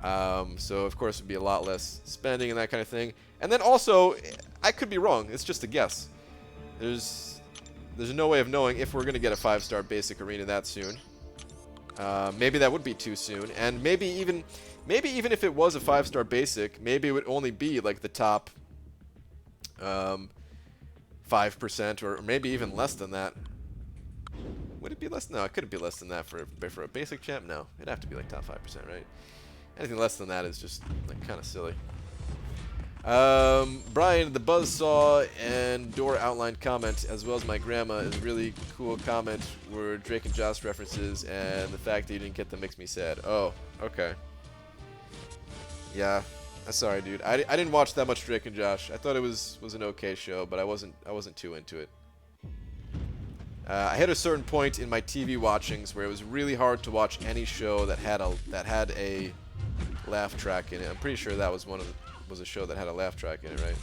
So, of course, it would be a lot less spending and that kind of thing. And then also, I could be wrong. It's just a guess. There's no way of knowing if we're going to get a 5-star basic arena that soon. Maybe that would be too soon. And maybe even if it was a 5-star basic, maybe it would only be like the top 5%, or maybe even less than that. Would it be less? No, it couldn't be less than that for a basic champ. No, it'd have to be like top 5%, right? Anything less than that is just like kind of silly. Brian, the Buzzsaw and Door outlined comment, as well as my grandma, is a really cool comment where Drake and Josh references, and the fact that you didn't get them makes me sad. Oh, okay. Yeah, I'm sorry, dude. I didn't watch that much Drake and Josh. I thought it was an okay show, but I wasn't too into it. I hit a certain point in my TV watchings where it was really hard to watch any show that had a laugh track in it. I'm pretty sure that was a show that had a laugh track in it, right?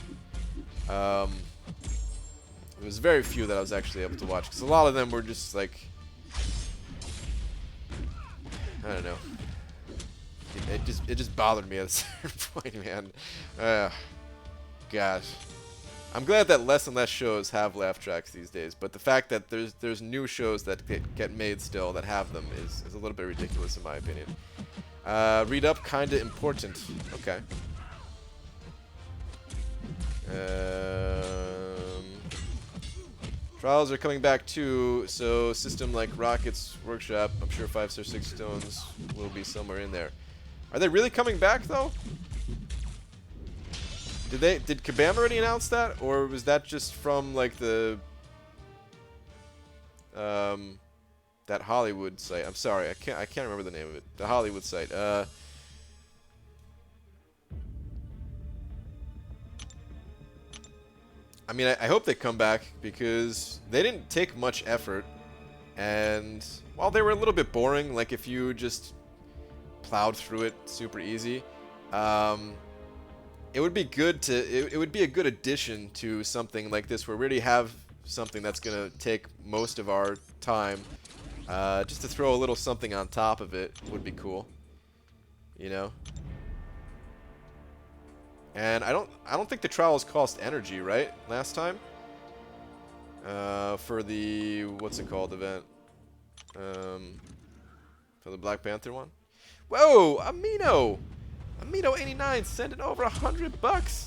It was very few that I was actually able to watch, because a lot of them were just like, I don't know. It just bothered me at a certain point, man. Gosh. I'm glad that less and less shows have laugh tracks these days, but the fact that there's new shows that get made still that have them is a little bit ridiculous in my opinion. Read up, kinda important. Okay. Trials are coming back too, so system like Rocket's Workshop, I'm sure 5-star 6 stones will be somewhere in there. Are they really coming back though? Did Kabam already announce that, or was that just from like the that Hollywood site? I'm sorry, I can't remember the name of it. The Hollywood site. I mean, I hope they come back, because they didn't take much effort, And while they were a little bit boring, like if you just plowed through it super easy, it would be good to, it would be a good addition to something like this where we already have something that's going to take most of our time. Just to throw a little something on top of it would be cool, you know? And I don't think the trials cost energy, right? Last time? For the, what's it called, event? For the Black Panther one? Whoa, Amino89 sending over $100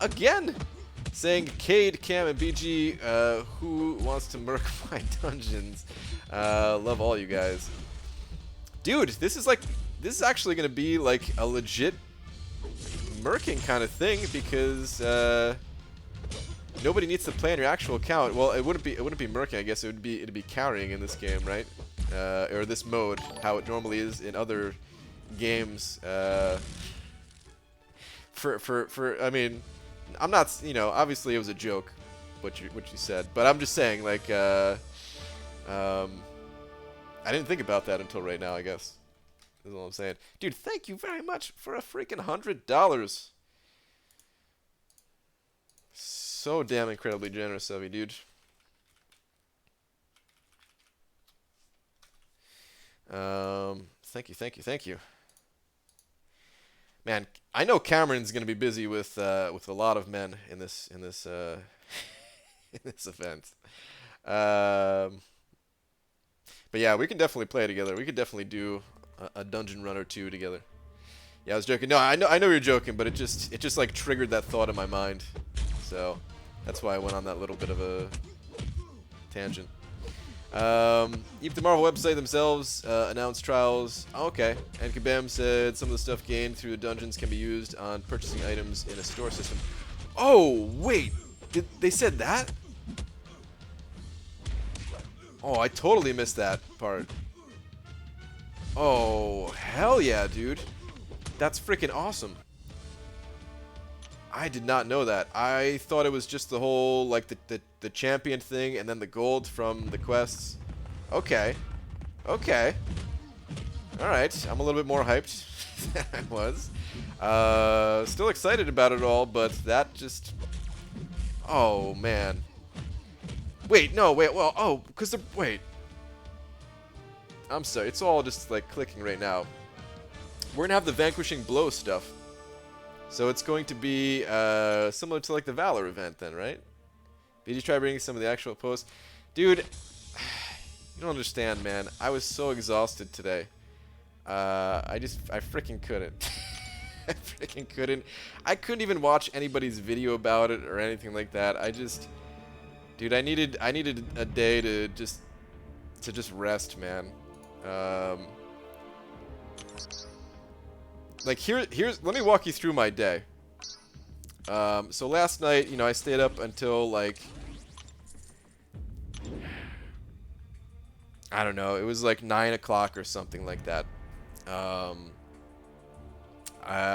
again, saying Cade, Cam, and BG, who wants to murk my dungeons? Love all you guys, dude. This is actually gonna be like a legit murking kind of thing because nobody needs to play on your actual account. Well, it wouldn't be murking. I guess it'd be carrying in this game, right? Or this mode, how it normally is in other games. I mean, I'm not, you know, obviously it was a joke, what you said, but I'm just saying, like, I didn't think about that until right now, I guess. Is all I'm saying. Dude, thank you very much for a freaking $100. So damn incredibly generous of you, dude. Thank you. Man, I know Cameron's gonna be busy with a lot of men in this in this event. But yeah, we can definitely play together. We could definitely do a dungeon run or two together. Yeah, I was joking. No, I know you're joking, but it just like triggered that thought in my mind. So that's why I went on that little bit of a tangent. Even the Marvel website themselves announced trials. Oh, okay. And Kabam said some of the stuff gained through the dungeons can be used on purchasing items in a store system. Oh, wait. They said that? Oh, I totally missed that part. Oh, hell yeah, dude. That's freaking awesome. I did not know that. I thought it was just the whole, like, the champion thing and then the gold from the quests. Okay. Okay. Alright, I'm a little bit more hyped than I was. Still excited about it all, but that just... Oh, man. Wait, no, wait, well, oh, because the... Wait. I'm sorry, it's all just, like, clicking right now. We're going to have the Vanquishing Blow stuff. So it's going to be similar to, like, the Valor event then, right? Did you try bringing some of the actual posts? Dude, you don't understand, man. I was so exhausted today. I freaking couldn't. I freaking couldn't. I couldn't even watch anybody's video about it or anything like that. Dude, I needed a day to just rest, man. Like here's let me walk you through my day. So last night, you know, I stayed up until like I don't know, it was like 9 o'clock or something like that. I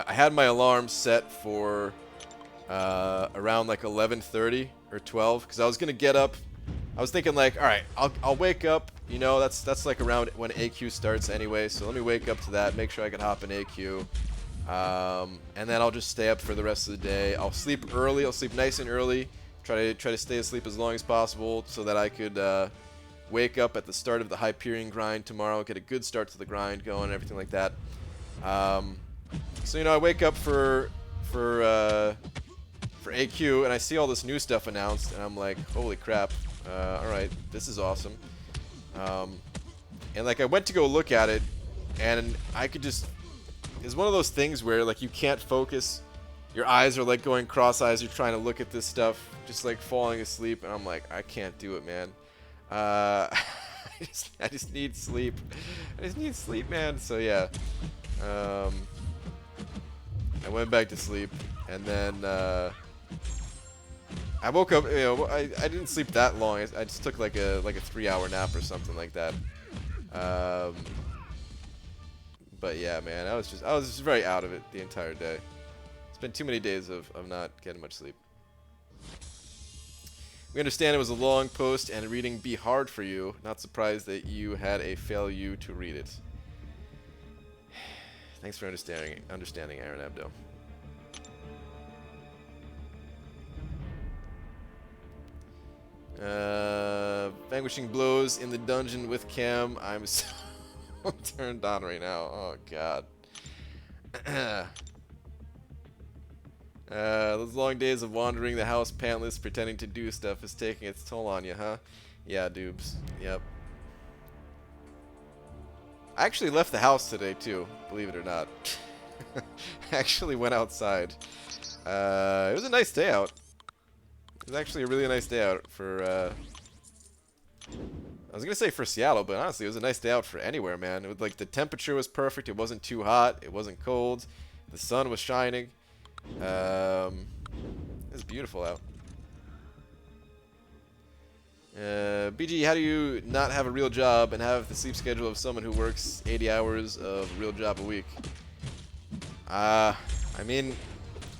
had my alarm set for around like 11:30 or 12 because I was gonna get up. I was thinking like, all right, I'll wake up. You know, that's like around when AQ starts anyway. So let me wake up to that, make sure I can hop in AQ, and then I'll just stay up for the rest of the day. I'll sleep early. I'll sleep nice and early. Try to stay asleep as long as possible so that I could wake up at the start of the Hyperion grind tomorrow. Get a good start to the grind going, and everything like that. So you know, I wake up for AQ and I see all this new stuff announced, and I'm like, holy crap! All right, this is awesome. And like I went to go look at it, and I could just, it's one of those things where like you can't focus, your eyes are like going cross-eyes, you're trying to look at this stuff, just like falling asleep, and I'm like, I can't do it, man. I just need sleep. I just need sleep, man. So yeah, I went back to sleep, and then I woke up. You know, I didn't sleep that long. I just took like a 3-hour nap or something like that. But yeah, man, I was just very out of it the entire day. It's been too many days of not getting much sleep. We understand it was a long post and reading be hard for you. Not surprised that you had a fail you to read it. Thanks for understanding, Aaron Abdo. Vanquishing blows in the dungeon with Cam. I'm so turned on right now. Oh god. Those long days of wandering the house pantless, pretending to do stuff is taking its toll on you, huh? Yeah, Doobs. Yep. I actually left the house today too, believe it or not. I actually went outside. It was a nice day out. It was actually a really nice day out for, I was gonna say for Seattle, but honestly, it was a nice day out for anywhere, man. It was like the temperature was perfect. It wasn't too hot. It wasn't cold. The sun was shining. It was beautiful out. BG, how do you not have a real job and have the sleep schedule of someone who works 80 hours of a real job a week? I mean,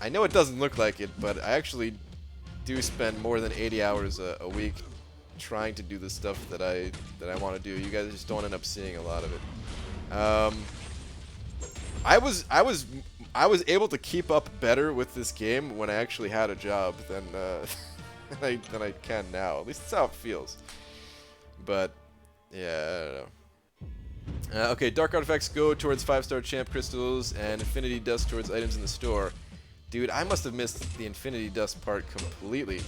I know it doesn't look like it, but I actually do spend more than 80 hours a week trying to do the stuff that I want to do. You guys just don't end up seeing a lot of it. I was able to keep up better with this game when I actually had a job than than I can now. At least that's how it feels. But yeah, I don't know. Okay, Dark Artifacts go towards 5-star champ crystals, and Infinity Dust towards items in the store. Dude, I must have missed the Infinity Dust part completely.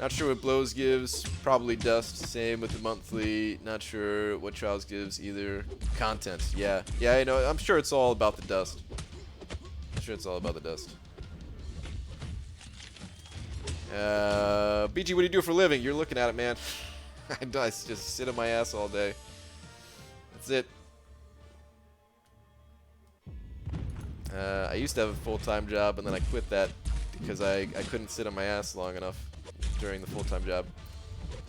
Not sure what Blows gives. Probably Dust. Same with the monthly. Not sure what Trials gives either. Content. Yeah. Yeah, I know. I'm sure it's all about the dust. I'm sure it's all about the dust. BG, what do you do for a living? You're looking at it, man. I just sit on my ass all day. That's it. I used to have a full-time job, and then I quit that because I couldn't sit on my ass long enough during the full-time job.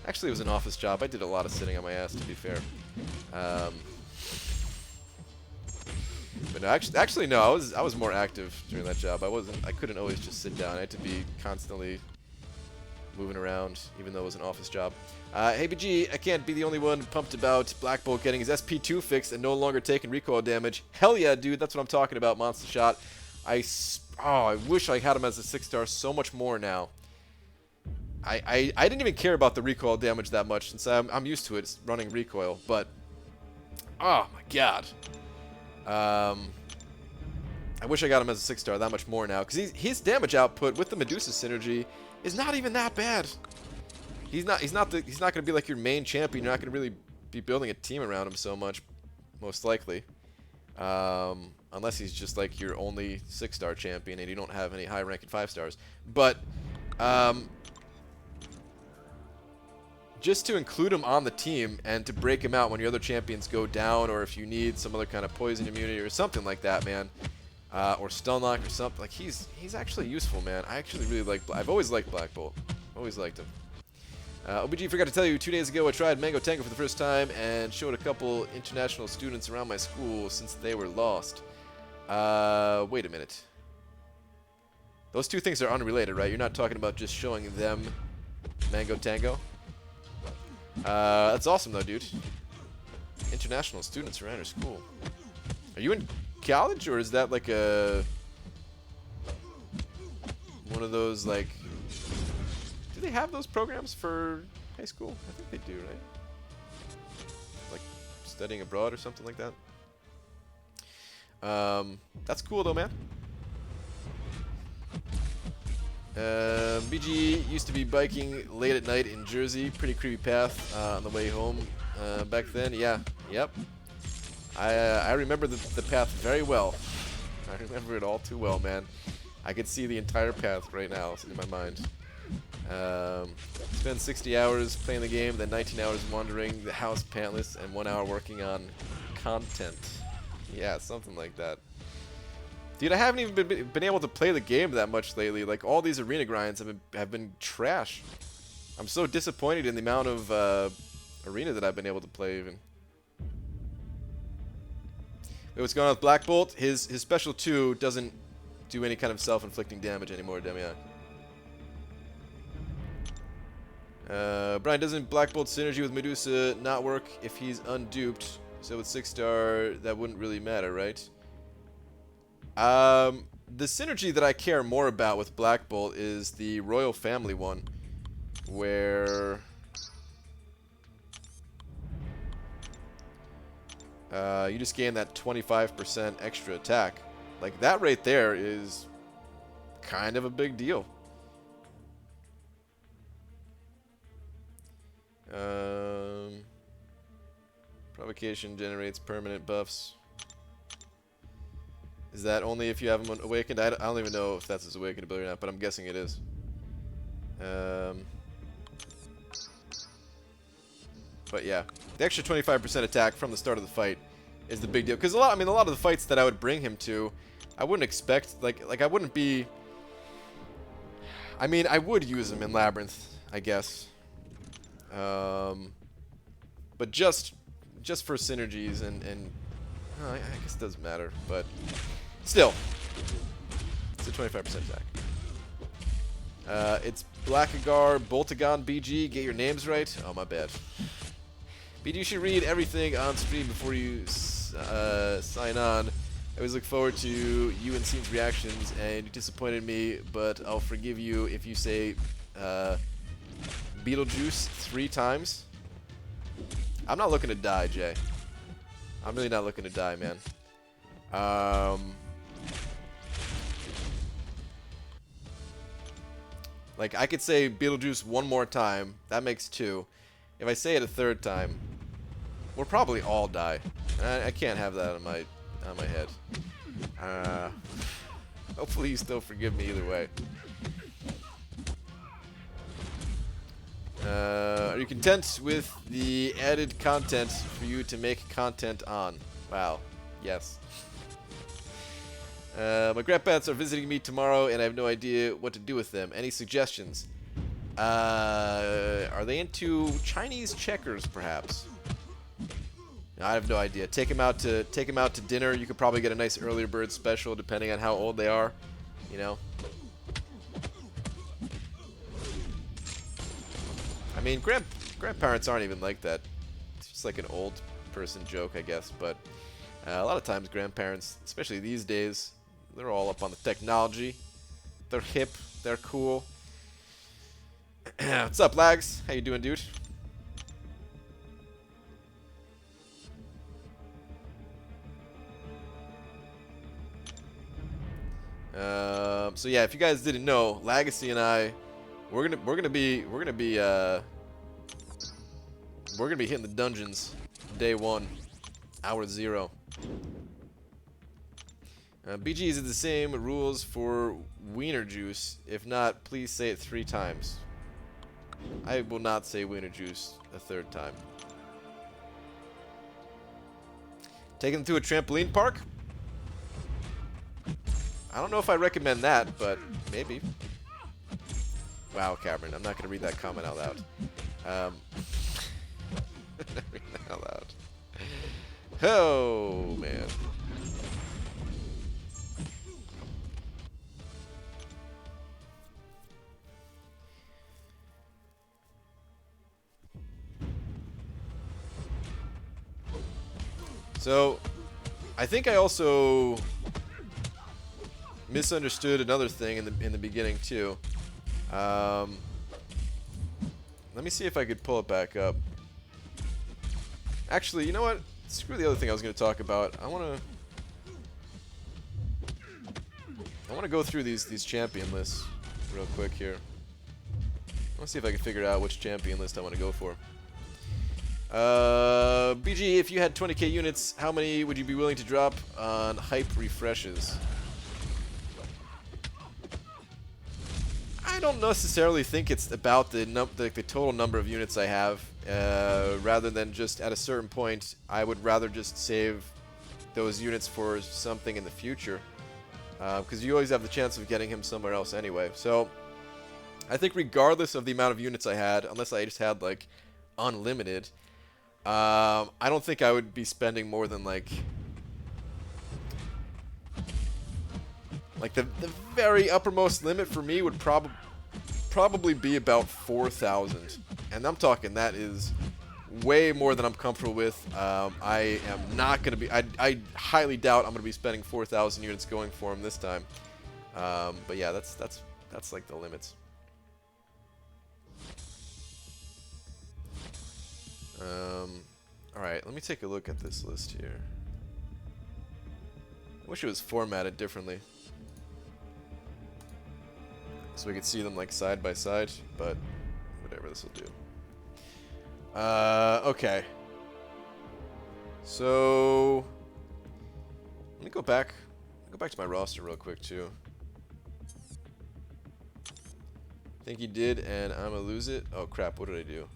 Actually, it was an office job. I did a lot of sitting on my ass, to be fair. But no, actually, no. I was more active during that job. I couldn't always just sit down. I had to be constantly moving around, even though it was an office job. Hey BG, I can't be the only one pumped about Black Bolt getting his SP2 fixed and no longer taking recoil damage. Hell yeah, dude. That's what I'm talking about, Monster Shot. I wish I had him as a 6-star so much more now. I didn't even care about the recoil damage that much since I'm used to it running recoil, but oh my god. I wish I got him as a 6-star that much more now, because his damage output with the Medusa synergy is not even that bad. He's not going to be like your main champion. You're not going to really be building a team around him so much, most likely. Unless he's just like your only 6-star champion and you don't have any high ranking 5-stars. But just to include him on the team and to break him out when your other champions go down, or if you need some other kind of poison immunity or something like that, man, or stun lock or something, like he's actually useful, man. I actually really like. I've always liked Black Bolt. Always liked him. OBG, forgot to tell you, 2 days ago I tried Mango Tango for the first time and showed a couple international students around my school since they were lost. Wait a minute. Those two things are unrelated, right? You're not talking about just showing them Mango Tango? That's awesome though, dude. International students around your school. Are you in college, or is that like one of those, like, do they have those programs for high school? I think they do, right? Like studying abroad or something like that. That's cool though, man. BG used to be biking late at night in Jersey. Pretty creepy path on the way home back then. Yeah, yep. I remember the path very well. I remember it all too well, man. I could see the entire path right now in my mind. Spent 60 hours playing the game, then 19 hours wandering the house pantless, and 1 hour working on content. Yeah, something like that. Dude, I haven't even been able to play the game that much lately. Like, all these arena grinds have been trash. I'm so disappointed in the amount of arena that I've been able to play even. Wait, what's going on with Black Bolt? His special 2 doesn't do any kind of self-inflicting damage anymore, Demian. Brian, doesn't Black Bolt synergy with Medusa not work if he's unduped? So with 6-star, that wouldn't really matter, right? The synergy that I care more about with Black Bolt is the Royal Family one, where you just gain that 25% extra attack. Like, that right there is kind of a big deal. Provocation generates permanent buffs. Is that only if you have him awakened? I don't even know if that's his awakened ability or not, but I'm guessing it is. But yeah, the extra 25% attack from the start of the fight is the big deal. Because a lot of the fights that I would bring him to, I wouldn't expect, like I wouldn't be. I mean, I would use him in Labyrinth, I guess. But just for synergies and I guess it doesn't matter, but still, it's a 25% attack. It's Blackagar, Boltagon, BG. Get your names right. Oh, my bad. BG, you should read everything on stream before you sign on. I always look forward to you and Scene's reactions, and you disappointed me, but I'll forgive you if you say Beetlejuice 3 times. I'm not looking to die, Jay. I'm really not looking to die, man. Like, I could say Beetlejuice one more time. That makes 2. If I say it a 3rd time, we'll probably all die. I can't have that on my head. Hopefully you still forgive me either way. Are you content with the added content for you to make content on? Wow. Yes. My grandparents are visiting me tomorrow, and I have no idea what to do with them. Any suggestions? Are they into Chinese checkers, perhaps? No, I have no idea. Take them out to dinner. You could probably get a nice earlier bird special, depending on how old they are. You know. I mean, grandparents aren't even like that. It's just like an old person joke, I guess. But a lot of times grandparents, especially these days, they're all up on the technology. They're hip. They're cool. What's up, Lags? How you doing, dude? So yeah, if you guys didn't know, Legacy and I, we're gonna be hitting the dungeons day 1, hour 0. BG, is it the same rules for Wiener Juice? If not, please say it 3 times. I will not say Wiener Juice a 3rd time. Take them to a trampoline park? I don't know if I recommend that, but maybe. Wow, Cameron, I'm not going to read that comment out loud. Read that out loud. Oh, man. So, I think I also misunderstood another thing in the beginning too. Let me see if I could pull it back up. Actually, you know what? Screw the other thing I was going to talk about. I want to go through these champion lists real quick here. I want to see if I can figure out which champion list I want to go for. BG, if you had 20k units, how many would you be willing to drop on hype refreshes? I don't necessarily think it's about the total number of units I have. Rather than just at a certain point, I would rather just save those units for something in the future. Because you always have the chance of getting him somewhere else anyway. So, I think regardless of the amount of units I had, unless I just had like unlimited, I don't think I would be spending more than like the very uppermost limit for me would probably be about 4,000. And I'm talking that is way more than I'm comfortable with. I am not going to be... I highly doubt I'm going to be spending 4,000 units going for him this time. But yeah, that's like the limits. Alright, let me take a look at this list here. I wish it was formatted differently, so we could see them like side by side, but whatever, this will do. Okay. So let me go back to my roster real quick too. Think he did, and I'm gonna lose it. Oh crap, what did I do?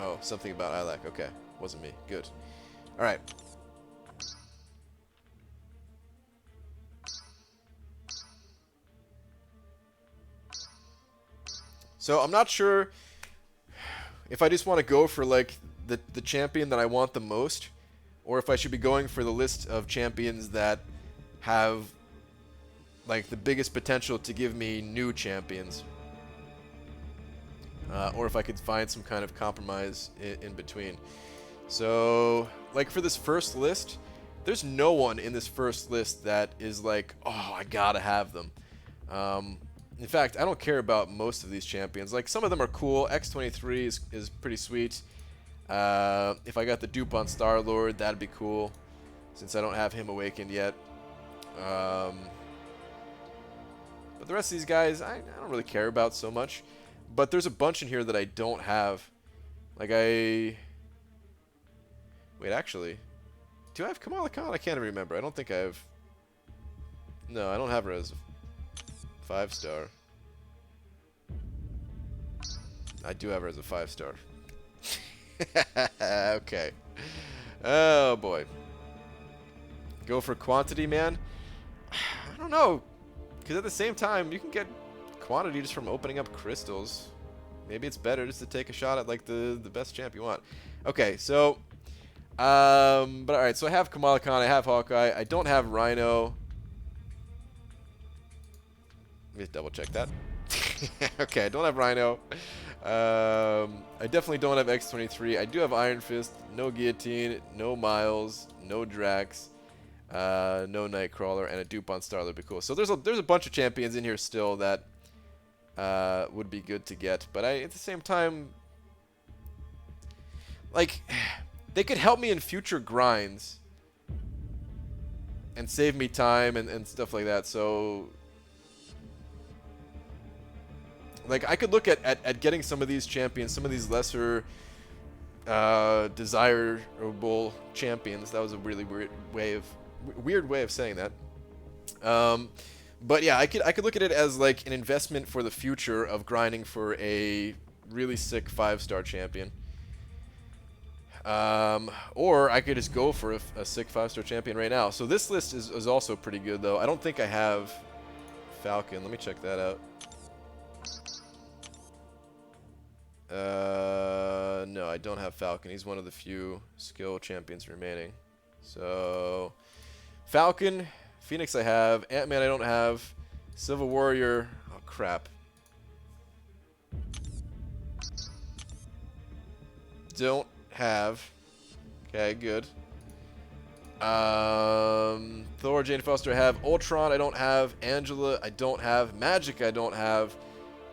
Oh, something about ILAC. Okay, wasn't me. Good. Alright. So I'm not sure if I just want to go for like the champion that I want the most, or if I should be going for the list of champions that have like the biggest potential to give me new champions. Or if I could find some kind of compromise in between. So, like for this first list, there's no one in this first list that is like, oh, I gotta have them. In fact, I don't care about most of these champions. Like, some of them are cool. X23 is pretty sweet. If I got the dupe on Star-Lord, that'd be cool, since I don't have him awakened yet. But the rest of these guys, I don't really care about so much. But there's a bunch in here that I don't have. Like Wait, actually. Do I have Kamala Khan? I can't even remember. I don't think I have... No, I don't have her as a 5-star. I do have her as a 5-star. Okay. Oh, boy. Go for quantity, man? I don't know. Because at the same time, you can get quantity just from opening up crystals. Maybe it's better just to take a shot at like the best champ you want. Okay, so but alright, so I have Kamala Khan, I have Hawkeye, I don't have Rhino. Let me double check that. Okay, I don't have Rhino. I definitely don't have X23. I do have Iron Fist, no Guillotine, no Miles, no Drax, no Nightcrawler, and a dupe on Star-Lord would be cool. So there's a bunch of champions in here still that would be good to get, but at the same time, like, they could help me in future grinds and save me time and stuff like that. So, like, I could look at getting some of these champions, some of these lesser desirable champions. That was a really weird way of saying that. But yeah, I could look at it as like an investment for the future of grinding for a really sick 5-star champion. Or I could just go for a sick 5-star champion right now. So this list is also pretty good, though. I don't think I have Falcon. Let me check that out. No, I don't have Falcon. He's one of the few skill champions remaining. So, Falcon... Phoenix I have. Ant-Man I don't have. Civil Warrior. Oh, crap. Don't have. Okay, good. Thor, Jane Foster I have. Ultron I don't have. Angela I don't have. Magic I don't have.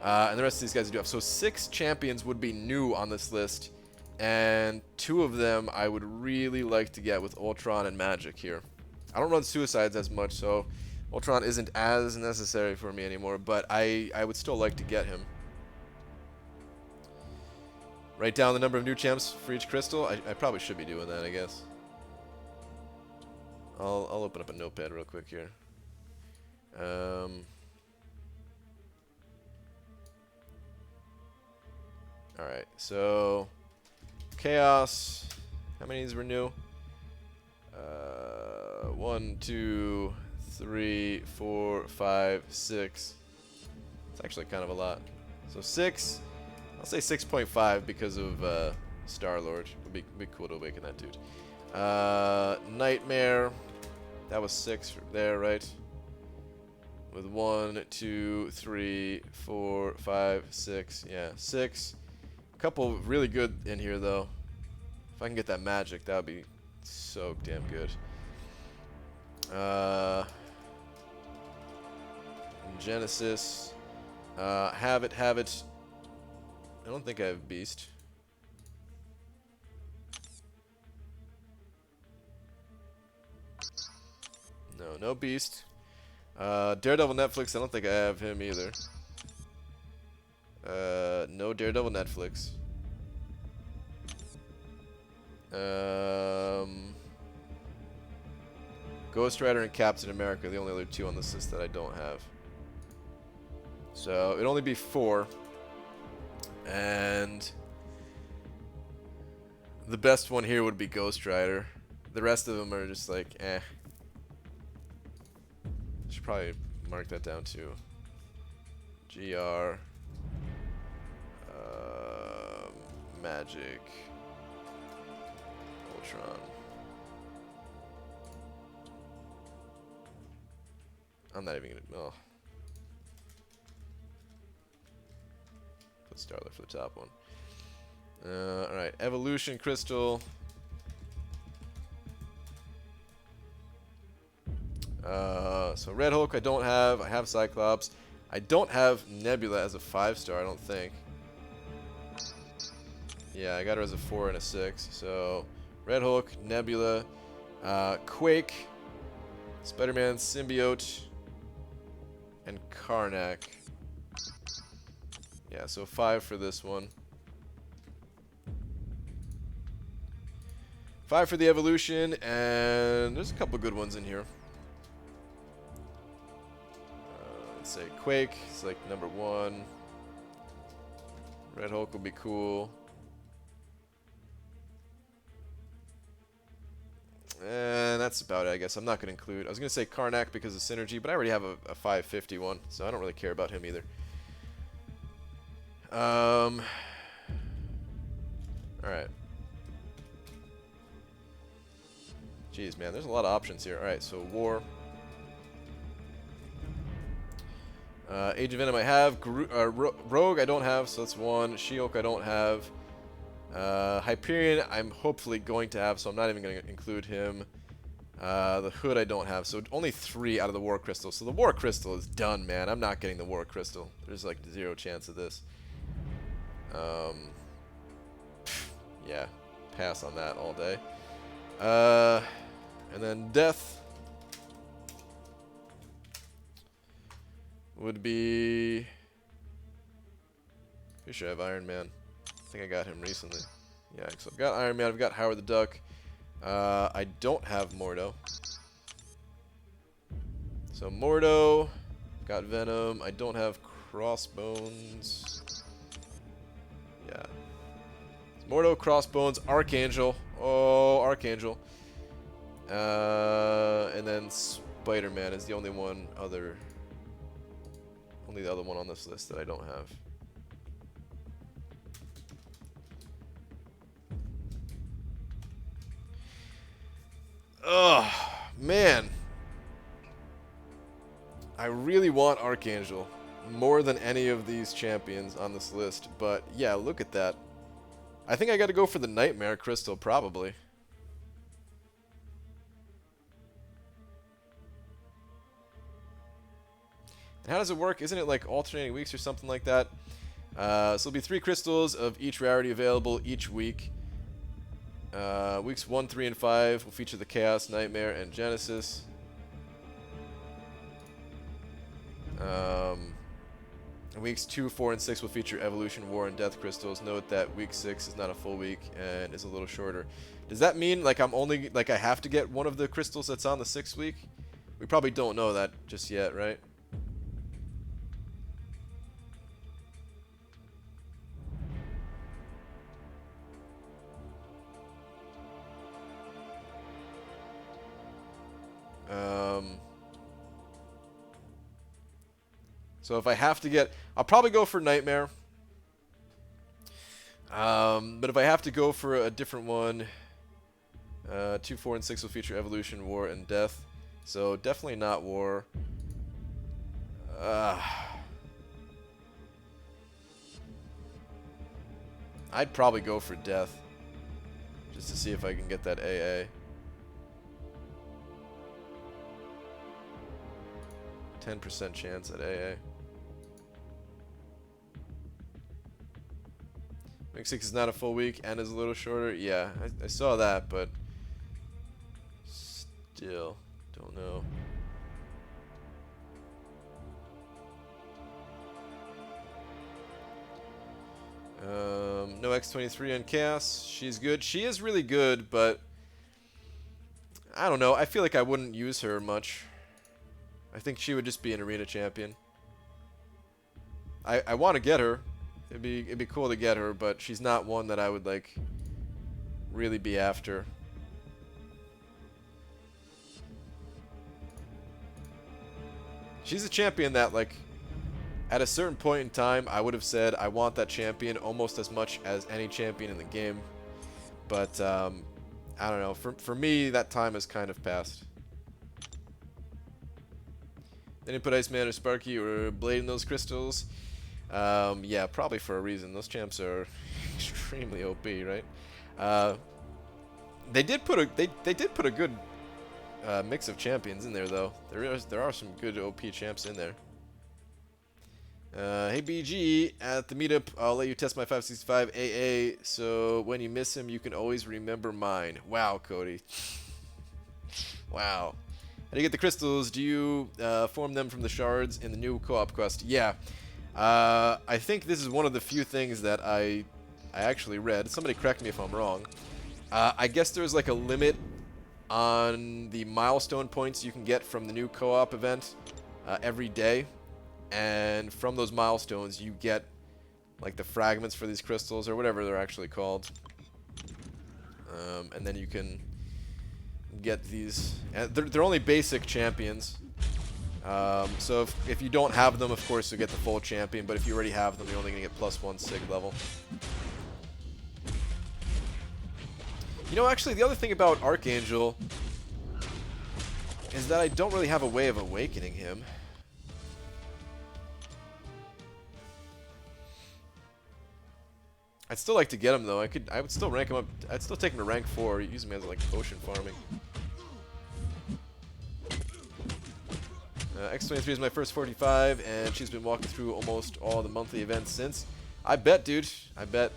And the rest of these guys I do have. So 6 champions would be new on this list. And 2 of them I would really like to get with Ultron and Magic here. I don't run Suicides as much, so Ultron isn't as necessary for me anymore, but I would still like to get him. Write down the number of new champs for each crystal. I probably should be doing that, I guess. I'll open up a notepad real quick here. Alright, so Chaos. How many of these were new? 1, 2, 3, 4, 5, 6. It's actually kind of a lot. So 6. I'll say 6.5 because of Star-Lord. Would be cool to awaken that dude. Nightmare. That was 6 there, right? With 1, 2, 3, 4, 5, 6. Yeah, 6. A couple really good in here, though. If I can get that magic, that would be so damn good. Genesis. Have it. I don't think I have Beast. No Beast. Daredevil Netflix, I don't think I have him either. No Daredevil Netflix. Ghost Rider and Captain America are the only other 2 on this list that I don't have. So, it'd only be 4. And the best one here would be Ghost Rider. The rest of them are just like, eh. Should probably mark that down too. GR. Magic. Ultron. I'm not even gonna. Oh. Put Starler for the top one. Alright. Evolution Crystal. So Red Hulk I don't have. I have Cyclops. I don't have Nebula as a 5-star, I don't think. Yeah, I got her as a 4 and a 6. So Red Hulk, Nebula, Quake, Spider-Man, Symbiote, and Karnak. Yeah, so 5 for this one. 5 for the Evolution, and there's a couple good ones in here. Let's say Quake is like number 1. Red Hulk will be cool. And that's about it, I guess. I'm not going to include... I was going to say Karnak because of synergy, but I already have a 550 one, so I don't really care about him either. Alright. Jeez, man, there's a lot of options here. Alright, so War. Age of Venom I have. Rogue I don't have, so that's 1. She-Hulk I don't have. Hyperion I'm hopefully going to have, so I'm not even going to include him. The Hood I don't have, so only 3 out of the War Crystal. So the War Crystal is done, man. I'm not getting the War Crystal. There's like 0 chance of this. Yeah, pass on that all day. And then Death would be... Pretty sure I have Iron Man. I think I got him recently. Yeah, so I've got Iron Man, I've got Howard the Duck. I don't have Mordo. So Mordo, got Venom. I don't have Crossbones. Yeah. It's Mordo, Crossbones, Archangel. Oh, Archangel. And then Spider-Man is the only the other one on this list that I don't have. Ugh, man. I really want Archangel more than any of these champions on this list, but yeah, look at that. I think I gotta go for the Nightmare Crystal, probably. And how does it work? Isn't it like alternating weeks or something like that? So it'll be 3 crystals of each rarity available each week. Weeks 1, 3, and 5 will feature the Chaos, Nightmare, and Genesis. Weeks 2, 4, and 6 will feature Evolution, War, and Death crystals. Note that week 6 is not a full week and is a little shorter. Does that mean like I'm only like I have to get one of the crystals that's on the 6th week? We probably don't know that just yet, right? So if I have to get, I'll probably go for Nightmare. But if I have to go for a different one, 2, 4, and 6 will feature Evolution, War, and Death. So definitely not war. I'd probably go for death. Just to see if I can get that AA. 10% chance at AA. Week 6 is not a full week and is a little shorter. Yeah, I saw that, but still don't know. No X23 on Chaos. She's good. She is really good, but I don't know. I feel like I wouldn't use her much. I think she would just be an arena champion. I want to get her. It'd be cool to get her, but she's not one that I would like really be after. She's a champion that, like, at a certain point in time, I would have said I want that champion almost as much as any champion in the game. But I don't know. For me, that time has kind of passed. Then you put Iceman or Sparky or Blade in those crystals. Yeah, probably for a reason. Those champs are extremely OP, right? They did put a good mix of champions in there, though. There are some good OP champs in there. Hey BG, at the meetup, I'll let you test my 565 AA, so when you miss him, you can always remember mine. Wow, Cody. Wow. How do you get the crystals? Do you form them from the shards in the new co-op quest? Yeah. I think this is one of the few things that I actually read. Somebody correct me if I'm wrong. I guess there's like a limit on the milestone points you can get from the new co-op event every day. And from those milestones, you get like the fragments for these crystals or whatever they're actually called. And then you can get these. And they're only basic champions. So if you don't have them, of course, you'll get the full champion. But if you already have them, you're only going to get +1 sig level. You know, actually, the other thing about Archangel is that I don't really have a way of awakening him. I'd still like to get him though. I would still rank him up. I'd still take him to rank 4, use him as like potion farming. X23 is my first 45, and she's been walking through almost all the monthly events since. I bet, dude. I bet.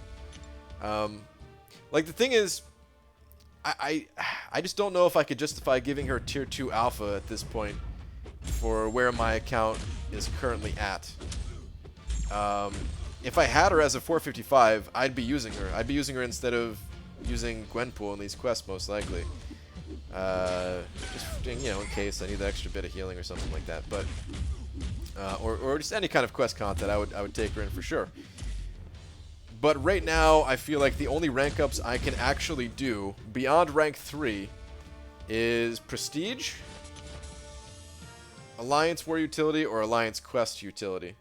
Like the thing is, I just don't know if I could justify giving her tier 2 alpha at this point for where my account is currently at. If I had her as a 455, I'd be using her. I'd be using her instead of using Gwenpool in these quests, most likely. Just, you know, in case I need the extra bit of healing or something like that. But or just any kind of quest content, I would take her in for sure. But right now, I feel like the only rank ups I can actually do beyond rank 3 is Prestige, Alliance War Utility, or Alliance Quest Utility.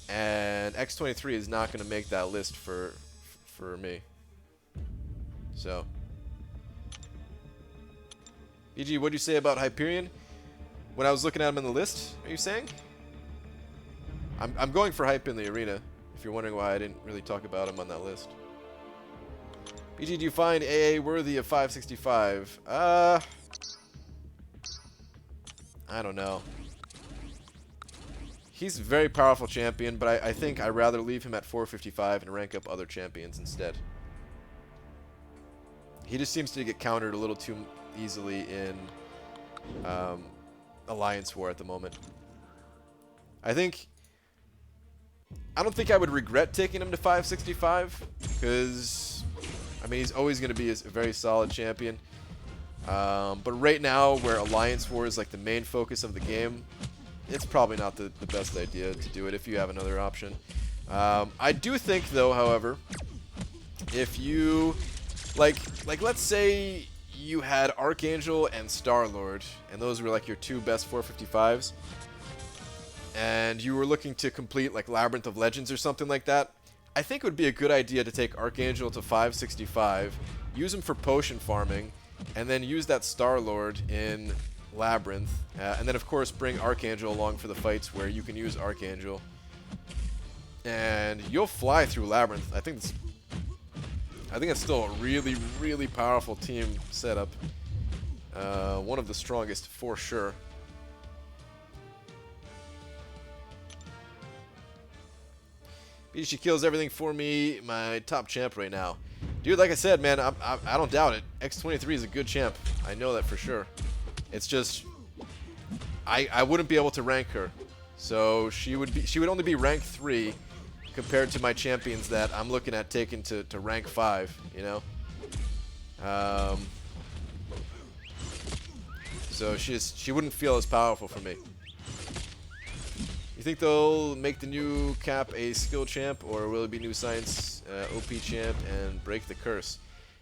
And X23 is not going to make that list for me. So, BG, what did you say about Hyperion when I was looking at him in the list? Are you saying? I'm going for hype in the arena. If you're wondering why I didn't really talk about him on that list. BG, do you find AA worthy of 565? I don't know. He's a very powerful champion, but I think I'd rather leave him at 455 and rank up other champions instead. He just seems to get countered a little too easily in Alliance War at the moment. I don't think I would regret taking him to 565, because, I mean, he's always going to be a very solid champion. But right now, where Alliance War is like the main focus of the game, it's probably not the best idea to do it if you have another option. I do think, though, however, if you, like let's say you had Archangel and Star-Lord, and those were like your two best 455s, and you were looking to complete like Labyrinth of Legends or something like that, I think it would be a good idea to take Archangel to 565, use him for potion farming, and then use that Star-Lord in Labyrinth, and then of course bring Archangel along for the fights where you can use Archangel, and you'll fly through Labyrinth. I think it's still a really, really powerful team setup. One of the strongest for sure. She kills everything for me. My top champ right now, dude. Like I said, man, I don't doubt it. X23 is a good champ. I know that for sure. It's just I wouldn't be able to rank her, so she would only be rank 3 compared to my champions that I'm looking at taking to rank 5. You know. So she wouldn't feel as powerful for me. You think they'll make the new cap a skill champ, or will it be new science OP champ and break the curse?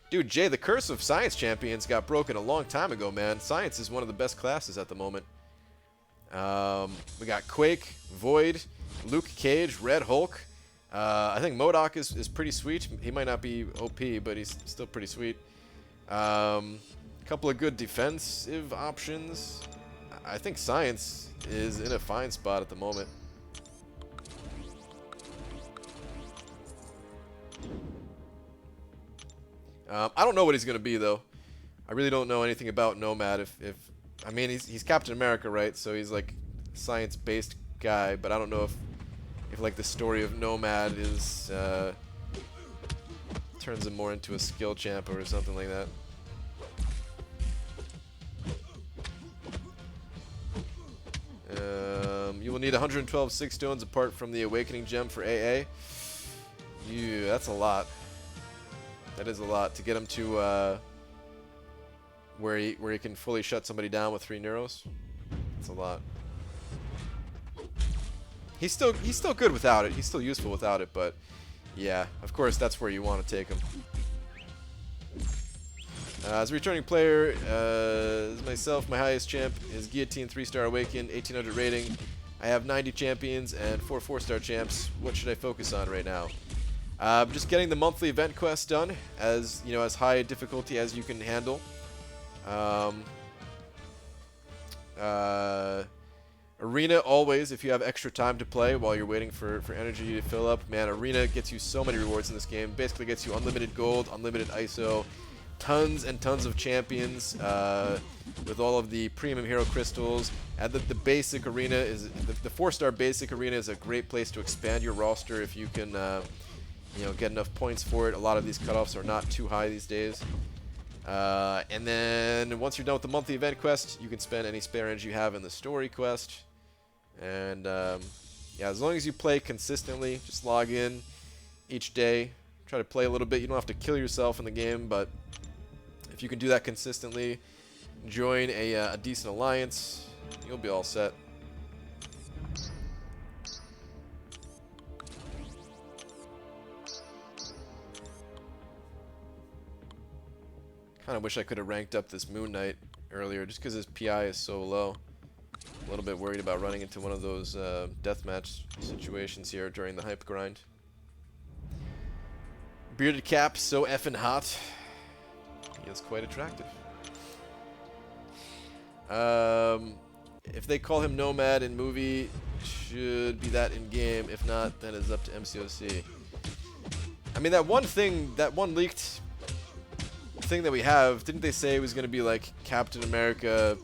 Dude, Jay, the curse of science champions got broken a long time ago, man. Science is one of the best classes at the moment. We got Quake, Void, Luke Cage, Red Hulk. I think MODOK is pretty sweet. He might not be OP, but he's still pretty sweet. Couple of good defensive options. I think Science is in a fine spot at the moment. I don't know what he's going to be, though. I really don't know anything about Nomad. I mean, he's Captain America, right? So he's like a science-based guy, but I don't know if like the story of Nomad is turns him more into a skill champ or something like that. You will need 112 6 stones apart from the Awakening Gem for AA. Yeah, that's a lot. That is a lot to get him to where he can fully shut somebody down with 3 neuros. That's a lot. He's still good without it. He's still useful without it, but yeah, of course that's where you want to take him. As a returning player, myself, my highest champ is Guillotine 3-star Awakened, 1800 rating. I have 90 champions and 4 4-star champs. What should I focus on right now? Just getting the monthly event quest done, as you know, as high difficulty as you can handle. Arena always, if you have extra time to play while you're waiting for energy to fill up. Man, Arena gets you so many rewards in this game. Basically gets you unlimited gold, unlimited ISO, tons and tons of champions with all of the premium hero crystals. And the basic arena is the 4-star basic arena is a great place to expand your roster if you can you know, get enough points for it. A lot of these cutoffs are not too high these days. And then once you're done with the monthly event quest, you can spend any spare energy you have in the story quest. And yeah, as long as you play consistently, just log in each day, try to play a little bit. You don't have to kill yourself in the game, but if you can do that consistently, join a decent alliance, you'll be all set. Kind of wish I could have ranked up this Moon Knight earlier, just because his PI is so low. A little bit worried about running into one of those deathmatch situations here during the hype grind. Bearded Cap, so effing hot. He is quite attractive. If they call him Nomad in movie, should be that in game. If not, then it's up to MCOC. I mean, that one leaked thing that we have, didn't they say it was going to be like Captain America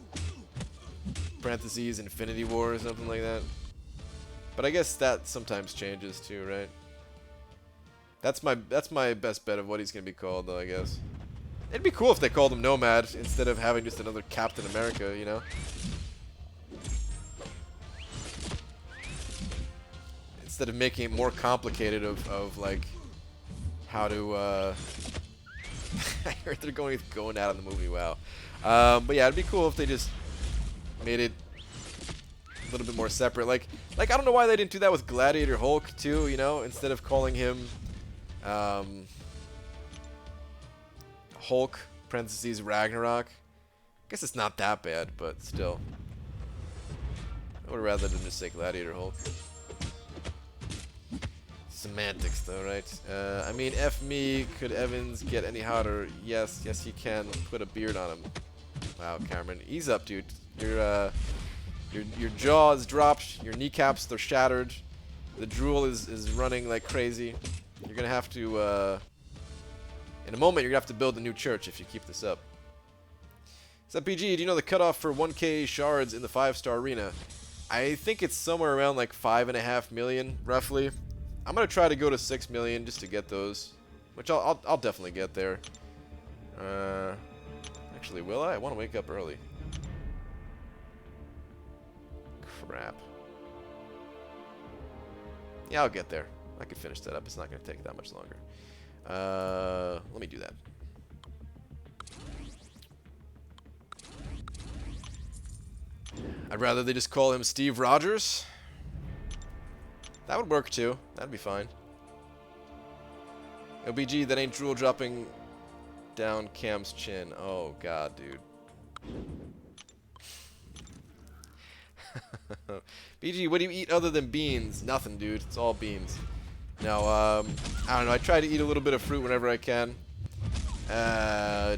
parentheses Infinity War or something like that? But I guess that sometimes changes too, right? That's my best bet of what he's going to be called, though, I guess. It'd be cool if they called him Nomad instead of having just another Captain America, you know? Instead of making it more complicated of like how to I heard they're going out in the movie, wow. But yeah, it'd be cool if they just made it a little bit more separate. Like I don't know why they didn't do that with Gladiator Hulk too, you know, instead of calling him Hulk parentheses Ragnarok. I guess it's not that bad, but still. I would rather than just say Gladiator Hulk. Semantics though, right? I mean, F me, could Evans get any hotter? Yes, he can. Put a beard on him. Wow, Cameron, ease up, dude. Your jaw is dropped. Your kneecaps, they're shattered. The drool is running like crazy. You're gonna have to, in a moment, you're gonna have to build a new church if you keep this up. So PG, do you know the cutoff for 1K shards in the 5-star arena? I think it's somewhere around like 5.5 million, roughly. I'm gonna try to go to 6 million just to get those, which I'll definitely get there. Actually, will I? I want to wake up early. Crap. Yeah, I'll get there. I can finish that up. It's not gonna take that much longer. Let me do that. I'd rather they just call him Steve Rogers. That would work too. That'd be fine. OBG, that ain't drool dropping down Cam's chin. Oh god, dude. BG, what do you eat other than beans? Nothing, dude. It's all beans. Now, I don't know. I try to eat a little bit of fruit whenever I can.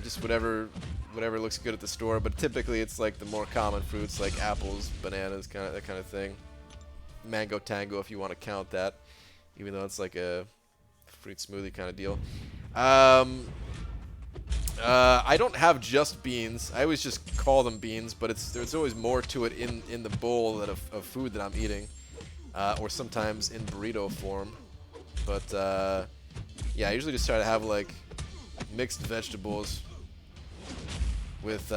Just whatever looks good at the store. But typically, it's like the more common fruits, like apples, bananas, that kind of thing. Mango tango, if you want to count that, even though it's like a fruit smoothie kind of deal. I don't have just beans. I always just call them beans, but there's always more to it in the bowl of food that I'm eating, or sometimes in burrito form. But yeah, I usually just try to have like mixed vegetables with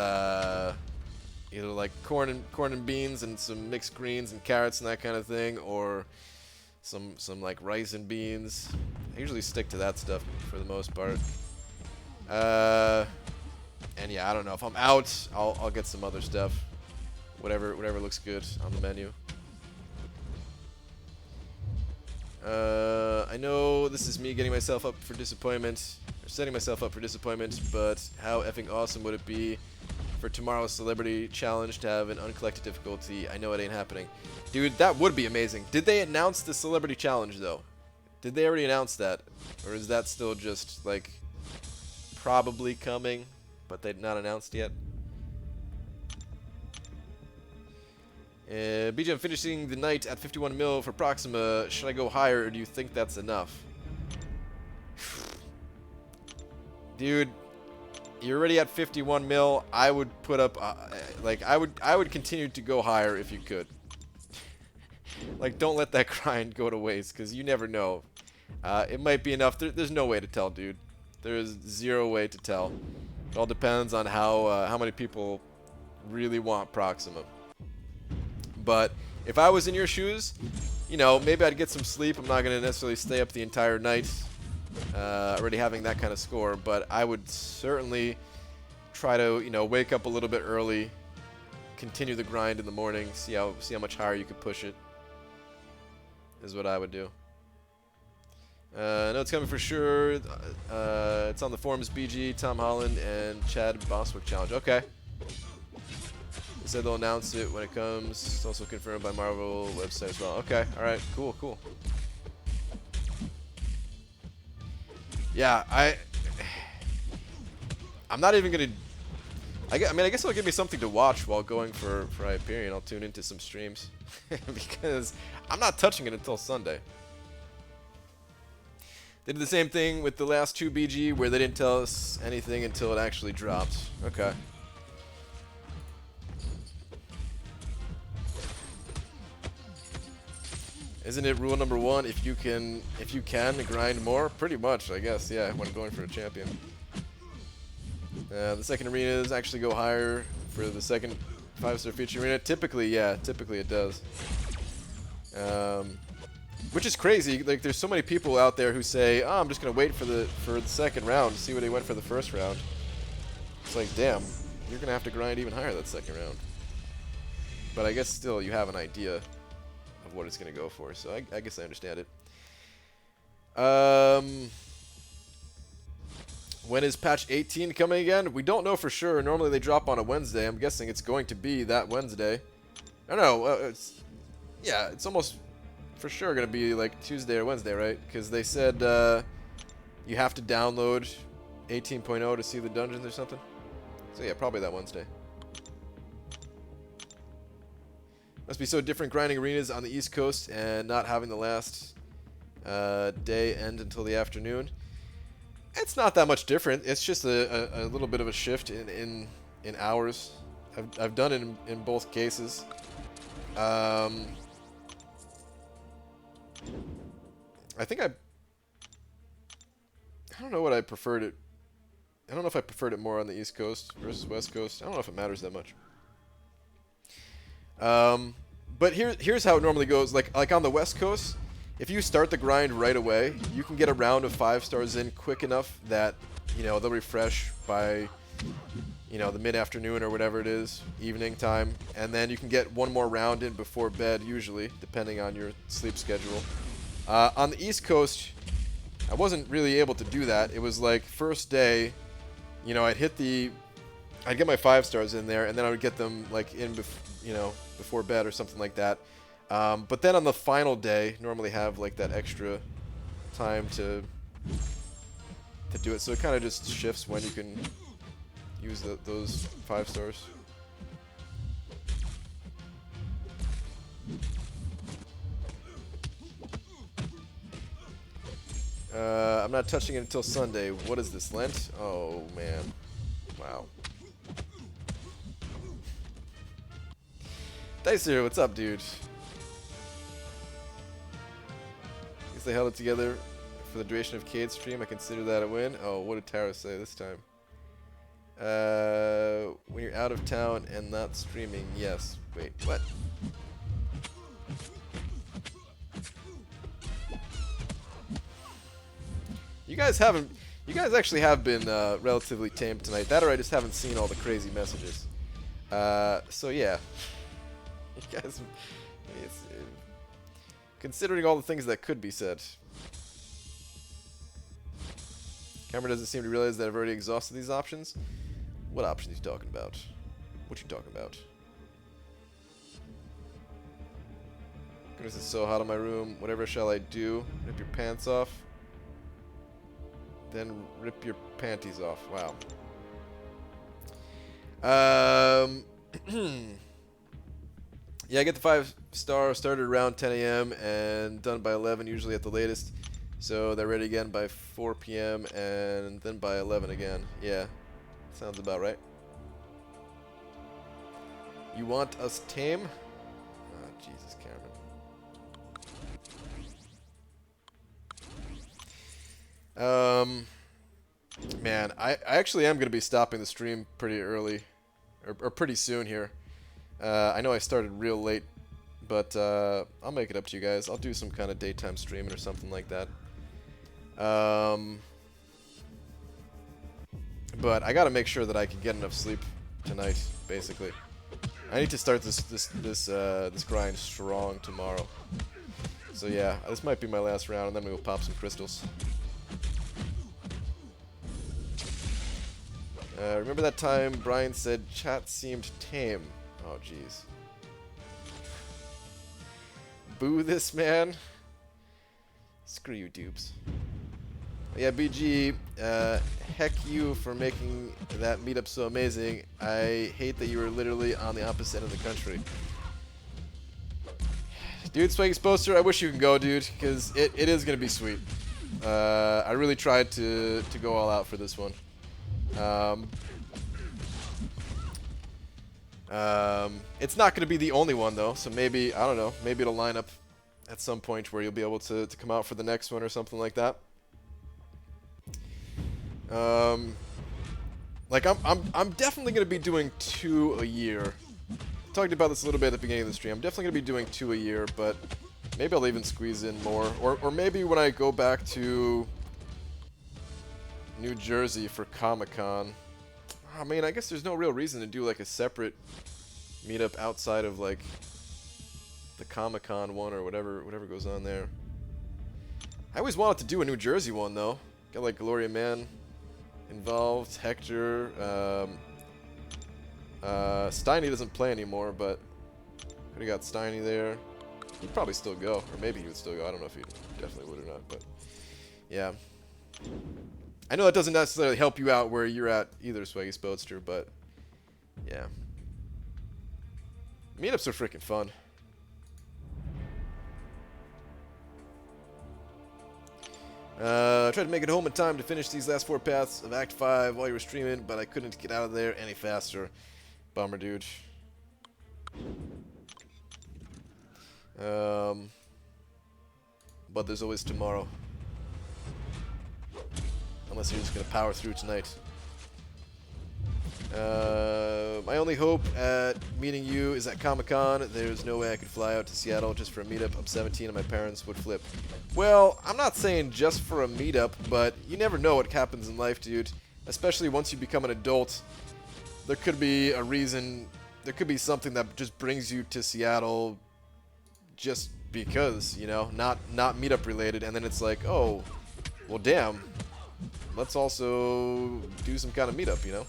either like corn and beans and some mixed greens and carrots and that kind of thing, or some like rice and beans. I usually stick to that stuff for the most part. And yeah, I don't know, if I'm out, I'll get some other stuff, whatever looks good on the menu. I know this is me getting myself up for disappointment, or setting myself up for disappointment, but how effing awesome would it be for tomorrow's celebrity challenge to have an uncollected difficulty? I know it ain't happening. Dude, that would be amazing. Did they announce the celebrity challenge though? Did they already announce that? Or is that still just like probably coming, but they've not announced yet? BJ, I'm finishing the night at 51 mil for Proxima. Should I go higher, or do you think that's enough? Dude, you're already at 51 mil. I would put up, like, I would continue to go higher if you could. Like, don't let that grind go to waste, because you never know. It might be enough. There's no way to tell, dude. There is zero way to tell. It all depends on how many people really want Proxima. But if I was in your shoes, you know, maybe I'd get some sleep. I'm not going to necessarily stay up the entire night, already having that kind of score. But I would certainly try to, you know, wake up a little bit early, continue the grind in the morning, see how much higher you could push it. Is what I would do. No, it's coming for sure. It's on the forums, BG, Tom Holland, and Chad Boswick challenge. Okay. They said they'll announce it when it comes. It's also confirmed by Marvel website as well. Okay. All right. Cool. Cool. Yeah, I'm not even gonna. I mean, I guess it'll give me something to watch while going for Hyperion. I'll tune into some streams because I'm not touching it until Sunday. They did the same thing with the last 2 BG where they didn't tell us anything until it actually dropped. Okay. Isn't it rule number 1? If you can grind more, pretty much, I guess. Yeah, when going for a champion. The second arenas actually go higher for the second 5-star feature arena. Typically, yeah, typically it does. Which is crazy. Like, there's so many people out there who say, "Oh, I'm just gonna wait for the second round to see what they went for the first round." It's like, damn, you're gonna have to grind even higher that second round. But I guess still you have an idea of what it's gonna go for, so I guess I understand it. When is patch 18 coming again? We don't know for sure. Normally they drop on a Wednesday. I'm guessing it's going to be that Wednesday. I don't know. It's almost for sure going to be like Tuesday or Wednesday, right? Because they said you have to download 18.0 to see the dungeons or something. So yeah, probably that Wednesday. Must be so different grinding arenas on the East Coast and not having the last day end until the afternoon. It's not that much different. It's just a little bit of a shift in hours. I've done it in both cases. I think I don't know what I preferred it. I don't know if I preferred it more on the East Coast versus West Coast. I don't know if it matters that much. But here's how it normally goes. Like on the West Coast, if you start the grind right away, you can get a round of 5 stars in quick enough that, you know, they'll refresh by, you know, the mid-afternoon or whatever it is, evening time, and then you can get one more round in before bed, usually, depending on your sleep schedule. On the East Coast, I wasn't really able to do that. It was like first day, you know, I'd get my 5 stars in there, and then I would get them like in, before bed or something like that. But then on the final day, normally have like that extra time to do it. So it kind of just shifts when you can use those 5 stars. I'm not touching it until Sunday. What is this, Lent? Oh, man. Wow. Dicer, what's up, dude? Guess they held it together for the duration of Cade's stream. I consider that a win. Oh, what did Tara say this time? When you're out of town and not streaming, yes. Wait, what? You guys actually have been relatively tame tonight. That or I just haven't seen all the crazy messages. So yeah. You guys, considering all the things that could be said. Cameron doesn't seem to realize that I've already exhausted these options. What options are you talking about? What you talking about? Goodness, it's so hot in my room. Whatever shall I do? Rip your pants off? Then rip your panties off. Wow. Yeah, I get the 5 star, started around 10 a.m. and done by 11 usually at the latest. So they're ready again by 4 p.m. and then by 11 again. Yeah, sounds about right. You want us tame? Oh, Jesus, Cameron. Man, I actually am going to be stopping the stream pretty early, or pretty soon here. I know I started real late, but I'll make it up to you guys. I'll do some kind of daytime streaming or something like that. But I gotta make sure that I can get enough sleep tonight, basically. I need to start this grind strong tomorrow. So yeah, this might be my last round, and then we'll pop some crystals. Remember that time Brian said chat seemed tame? Oh, jeez. Boo this man. Screw you, dupes. Yeah, BG, heck you for making that meetup so amazing. I hate that you were literally on the opposite end of the country. Dude, Swaggy Poster, I wish you could go, dude, because it is going to be sweet. I really tried to go all out for this one. It's not going to be the only one, though, so maybe, I don't know, maybe it'll line up at some point where you'll be able to come out for the next one or something like that. Like, I'm definitely going to be doing 2 a year. I talked about this a little bit at the beginning of the stream. I'm definitely going to be doing 2 a year, but maybe I'll even squeeze in more. Or maybe when I go back to New Jersey for Comic-Con. I mean, I guess there's no real reason to do, like, a separate meetup outside of, like, the Comic-Con one or whatever goes on there. I always wanted to do a New Jersey one, though. Got, like, Gloria Man involved, Hector, Steiny doesn't play anymore, but could have got Steiny there. He'd probably still go, or maybe he would still go. I don't know if he definitely would or not, but yeah. I know that doesn't necessarily help you out where you're at either, Swaggy Spoadster, but Yeah. Meetups are freaking fun. Tried to make it home in time to finish these last 4 paths of Act 5 while you were streaming, but I couldn't get out of there any faster. Bummer, dude. But there's always tomorrow. Unless you're just gonna power through tonight. My only hope at meeting you is at Comic-Con. There's no way I could fly out to Seattle just for a meetup. I'm 17 and my parents would flip. Well, I'm not saying just for a meetup, but you never know what happens in life, dude. Especially once you become an adult. There could be a reason, there could be something that just brings you to Seattle just because, you know, not meetup related, and then it's like, oh, well damn, let's also do some kind of meetup, you know?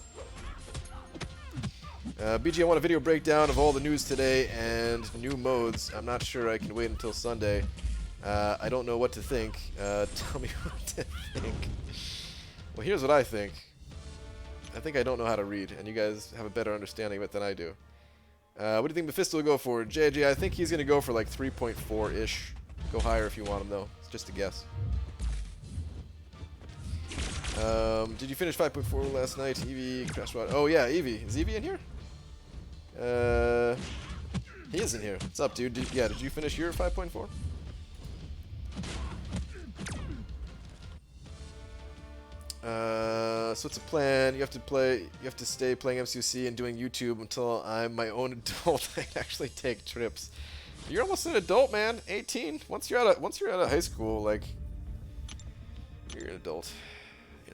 BG, I want a video breakdown of all the news today and new modes. I'm not sure I can wait until Sunday. I don't know what to think. Tell me what to think. Well, here's what I think. I think I don't know how to read, and you guys have a better understanding of it than I do. What do you think Mephisto will go for? JJ, I think he's going to go for like 3.4-ish. Go higher if you want him, though. It's just a guess. Did you finish 5.4 last night? Eevee, Crash Rod. Oh, yeah, Eevee. Is Eevee in here? He is in here. What's up, dude? Did you finish your 5.4? So it's a plan. You have to stay playing MCC and doing YouTube until I'm my own adult. I can actually take trips. You're almost an adult, man. 18. Once you're out of high school, like, you're an adult. You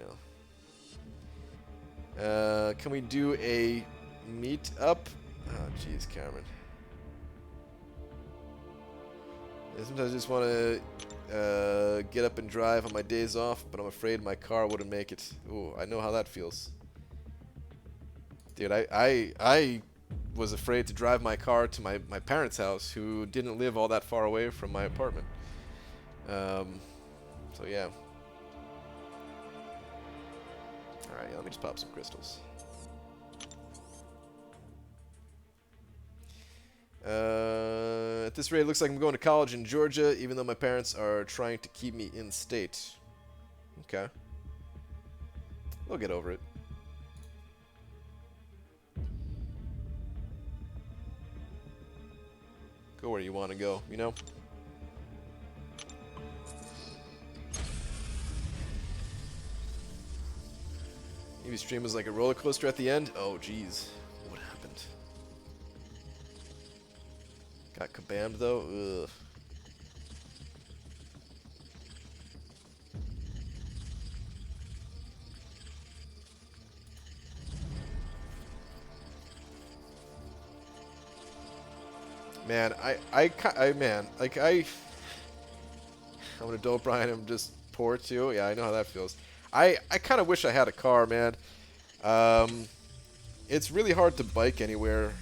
know. Can we do a meet up? Oh, jeez, Cameron. Sometimes I just want to get up and drive on my days off, but I'm afraid my car wouldn't make it. Ooh, I know how that feels. Dude, I was afraid to drive my car to my parents' house, who didn't live all that far away from my apartment. So yeah. Alright, let me just pop some crystals. At this rate, it looks like I'm going to college in Georgia, even though my parents are trying to keep me in state. Okay. We'll get over it. Go where you want to go, you know? Eevee's stream was like a roller coaster at the end. Oh, jeez. What happened? Got kabammed, though? Ugh. Man, I'm an adult, Brian. I'm just poor too. Yeah, I know how that feels. I kind of wish I had a car, man. It's really hard to bike anywhere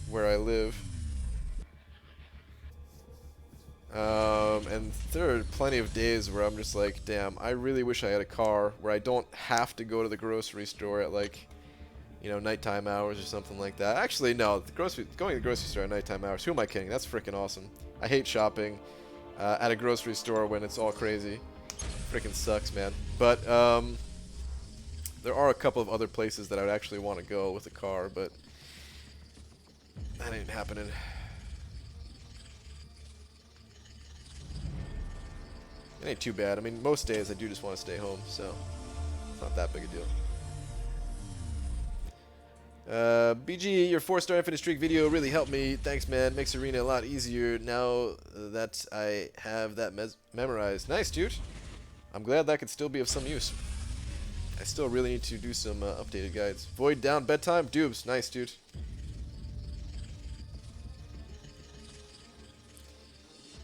where I live. And there are plenty of days where I'm just like, damn, I really wish I had a car where I don't have to go to the grocery store at, like, you know, nighttime hours or something like that. Actually, no, going to the grocery store at nighttime hours, who am I kidding? That's freaking awesome. I hate shopping at a grocery store when it's all crazy. Freaking sucks, man. But there are a couple of other places that I would actually want to go with a car, but that ain't happening. It ain't too bad. I mean, most days I do just want to stay home, so it's not that big a deal. BG, your 4-star Infinite Streak video really helped me. Thanks, man. Makes Arena a lot easier now that I have that memorized. Nice, dude. I'm glad that could still be of some use. I still really need to do some updated guides. Void down bedtime? Dubes. Nice, dude.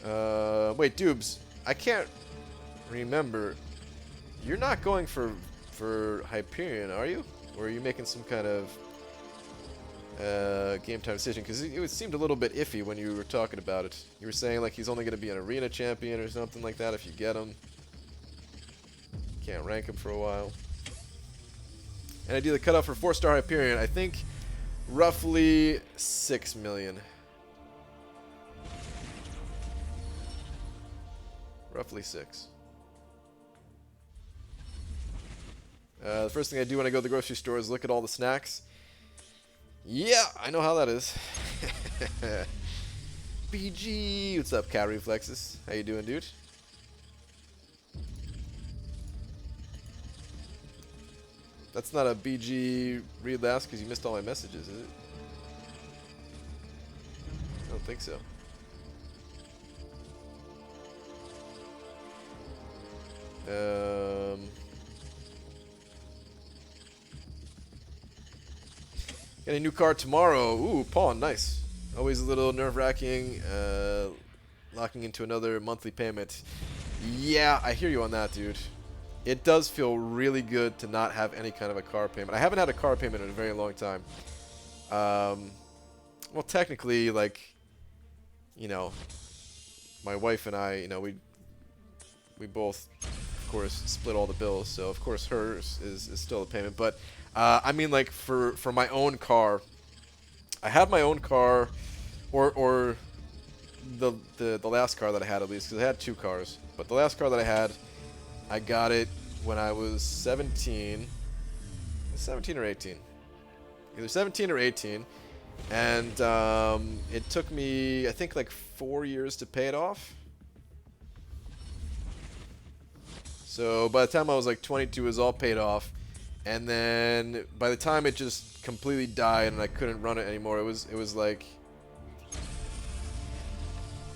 Wait, Dubes. I can't remember. You're not going for Hyperion, are you? Or are you making some kind of game time decision? Because it seemed a little bit iffy when you were talking about it. You were saying like he's only going to be an arena champion or something like that if you get him. Can't rank him for a while. And I do the cutoff for 4-star Hyperion. I think Roughly 6 million. Roughly 6. The first thing I do when I go to the grocery store is look at all the snacks. Yeah, I know how that is. BG, what's up, Cat Reflexes? How you doing, dude? That's not a BG read last because you missed all my messages, is it? I don't think so. Get a new car tomorrow. Ooh, pawn, nice. Always a little nerve-wracking, locking into another monthly payment. Yeah, I hear you on that, dude. It does feel really good to not have any kind of a car payment. I haven't had a car payment in a very long time. Well, technically, like, you know, my wife and I, you know, we both, of course, split all the bills. So, of course, hers is still a payment. But, I mean, like, for my own car, I had my own car, or the last car that I had, at least, because I had 2 cars. But the last car that I had, I got it when I was 17. 17 or 18. Either 17 or 18. And it took me, I think, like 4 years to pay it off. So by the time I was like 22, it was all paid off. And then by the time it just completely died and I couldn't run it anymore, it was like,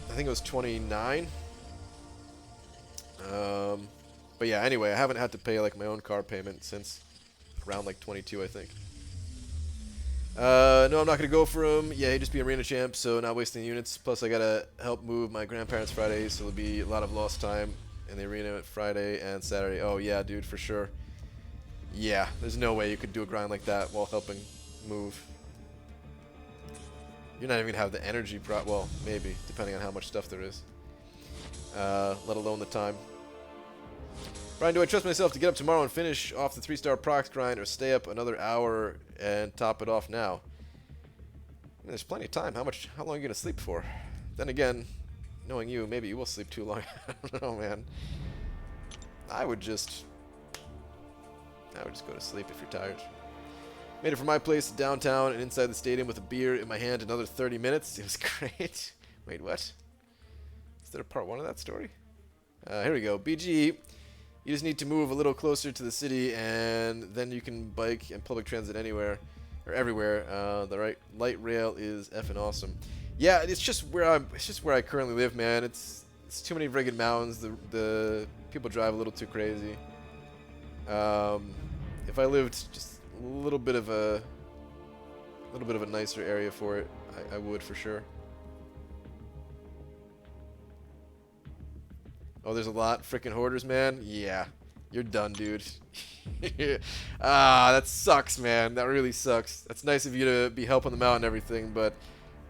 I think it was 29. But yeah, anyway, I haven't had to pay like my own car payment since around like 22, I think. No, I'm not gonna go for him. Yeah, he'd just be arena champ, so not wasting units. Plus, I gotta help move my grandparents Friday, so there'll be a lot of lost time in the arena Friday and Saturday. Oh yeah, dude, for sure. Yeah, there's no way you could do a grind like that while helping move. You're not even gonna have the energy well, maybe, depending on how much stuff there is. Let alone the time. Brian, do I trust myself to get up tomorrow and finish off the 3-star procs grind, or stay up another hour and top it off now? I mean, there's plenty of time. How long are you gonna sleep for? Then again, knowing you, maybe you will sleep too long. I don't know, man. I would just go to sleep if you're tired. Made it from my place to downtown and inside the stadium with a beer in my hand. Another 30 minutes. It was great. Wait, what? Is there a part 1 of that story? Here we go. BG. You just need to move a little closer to the city, and then you can bike and public transit anywhere or everywhere. The light rail is effing awesome. Yeah, it's just where I currently live, man. It's too many friggin' mountains. The people drive a little too crazy. If I lived just a little bit of a nicer area for it, I would for sure. Oh, there's a lot. Frickin' hoarders, man. Yeah. You're done, dude. That sucks, man. That really sucks. That's nice of you to be helping them out and everything, but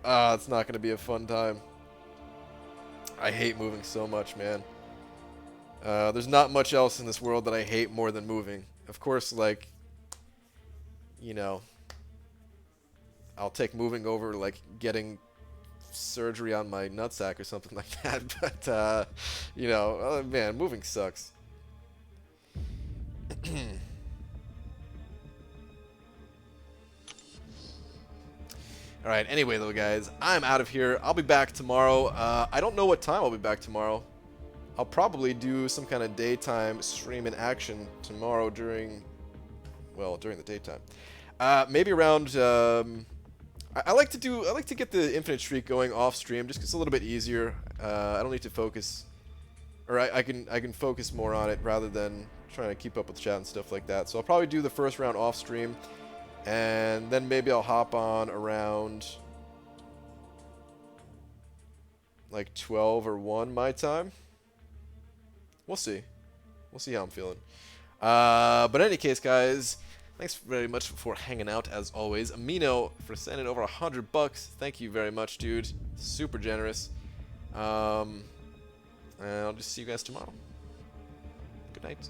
it's not going to be a fun time. I hate moving so much, man. There's not much else in this world that I hate more than moving. Of course, like, you know, I'll take moving over, like, getting surgery on my nutsack or something like that, but you know, man, moving sucks. Alright, anyway though, guys, I'm out of here. I'll be back tomorrow. I don't know what time I'll be back tomorrow. I'll probably do some kind of daytime stream in action tomorrow during the daytime. Maybe around I like to get the infinite streak going off stream just 'cause it's a little bit easier. I don't need to focus, or I can focus more on it rather than trying to keep up with chat and stuff like that. So I'll probably do the first round off stream, and then maybe I'll hop on around like 12 or 1 my time. We'll see. We'll see how I'm feeling. But in any case, guys, thanks very much for hanging out, as always. Amino for sending over $100. Thank you very much, dude. Super generous. And I'll just see you guys tomorrow. Good night.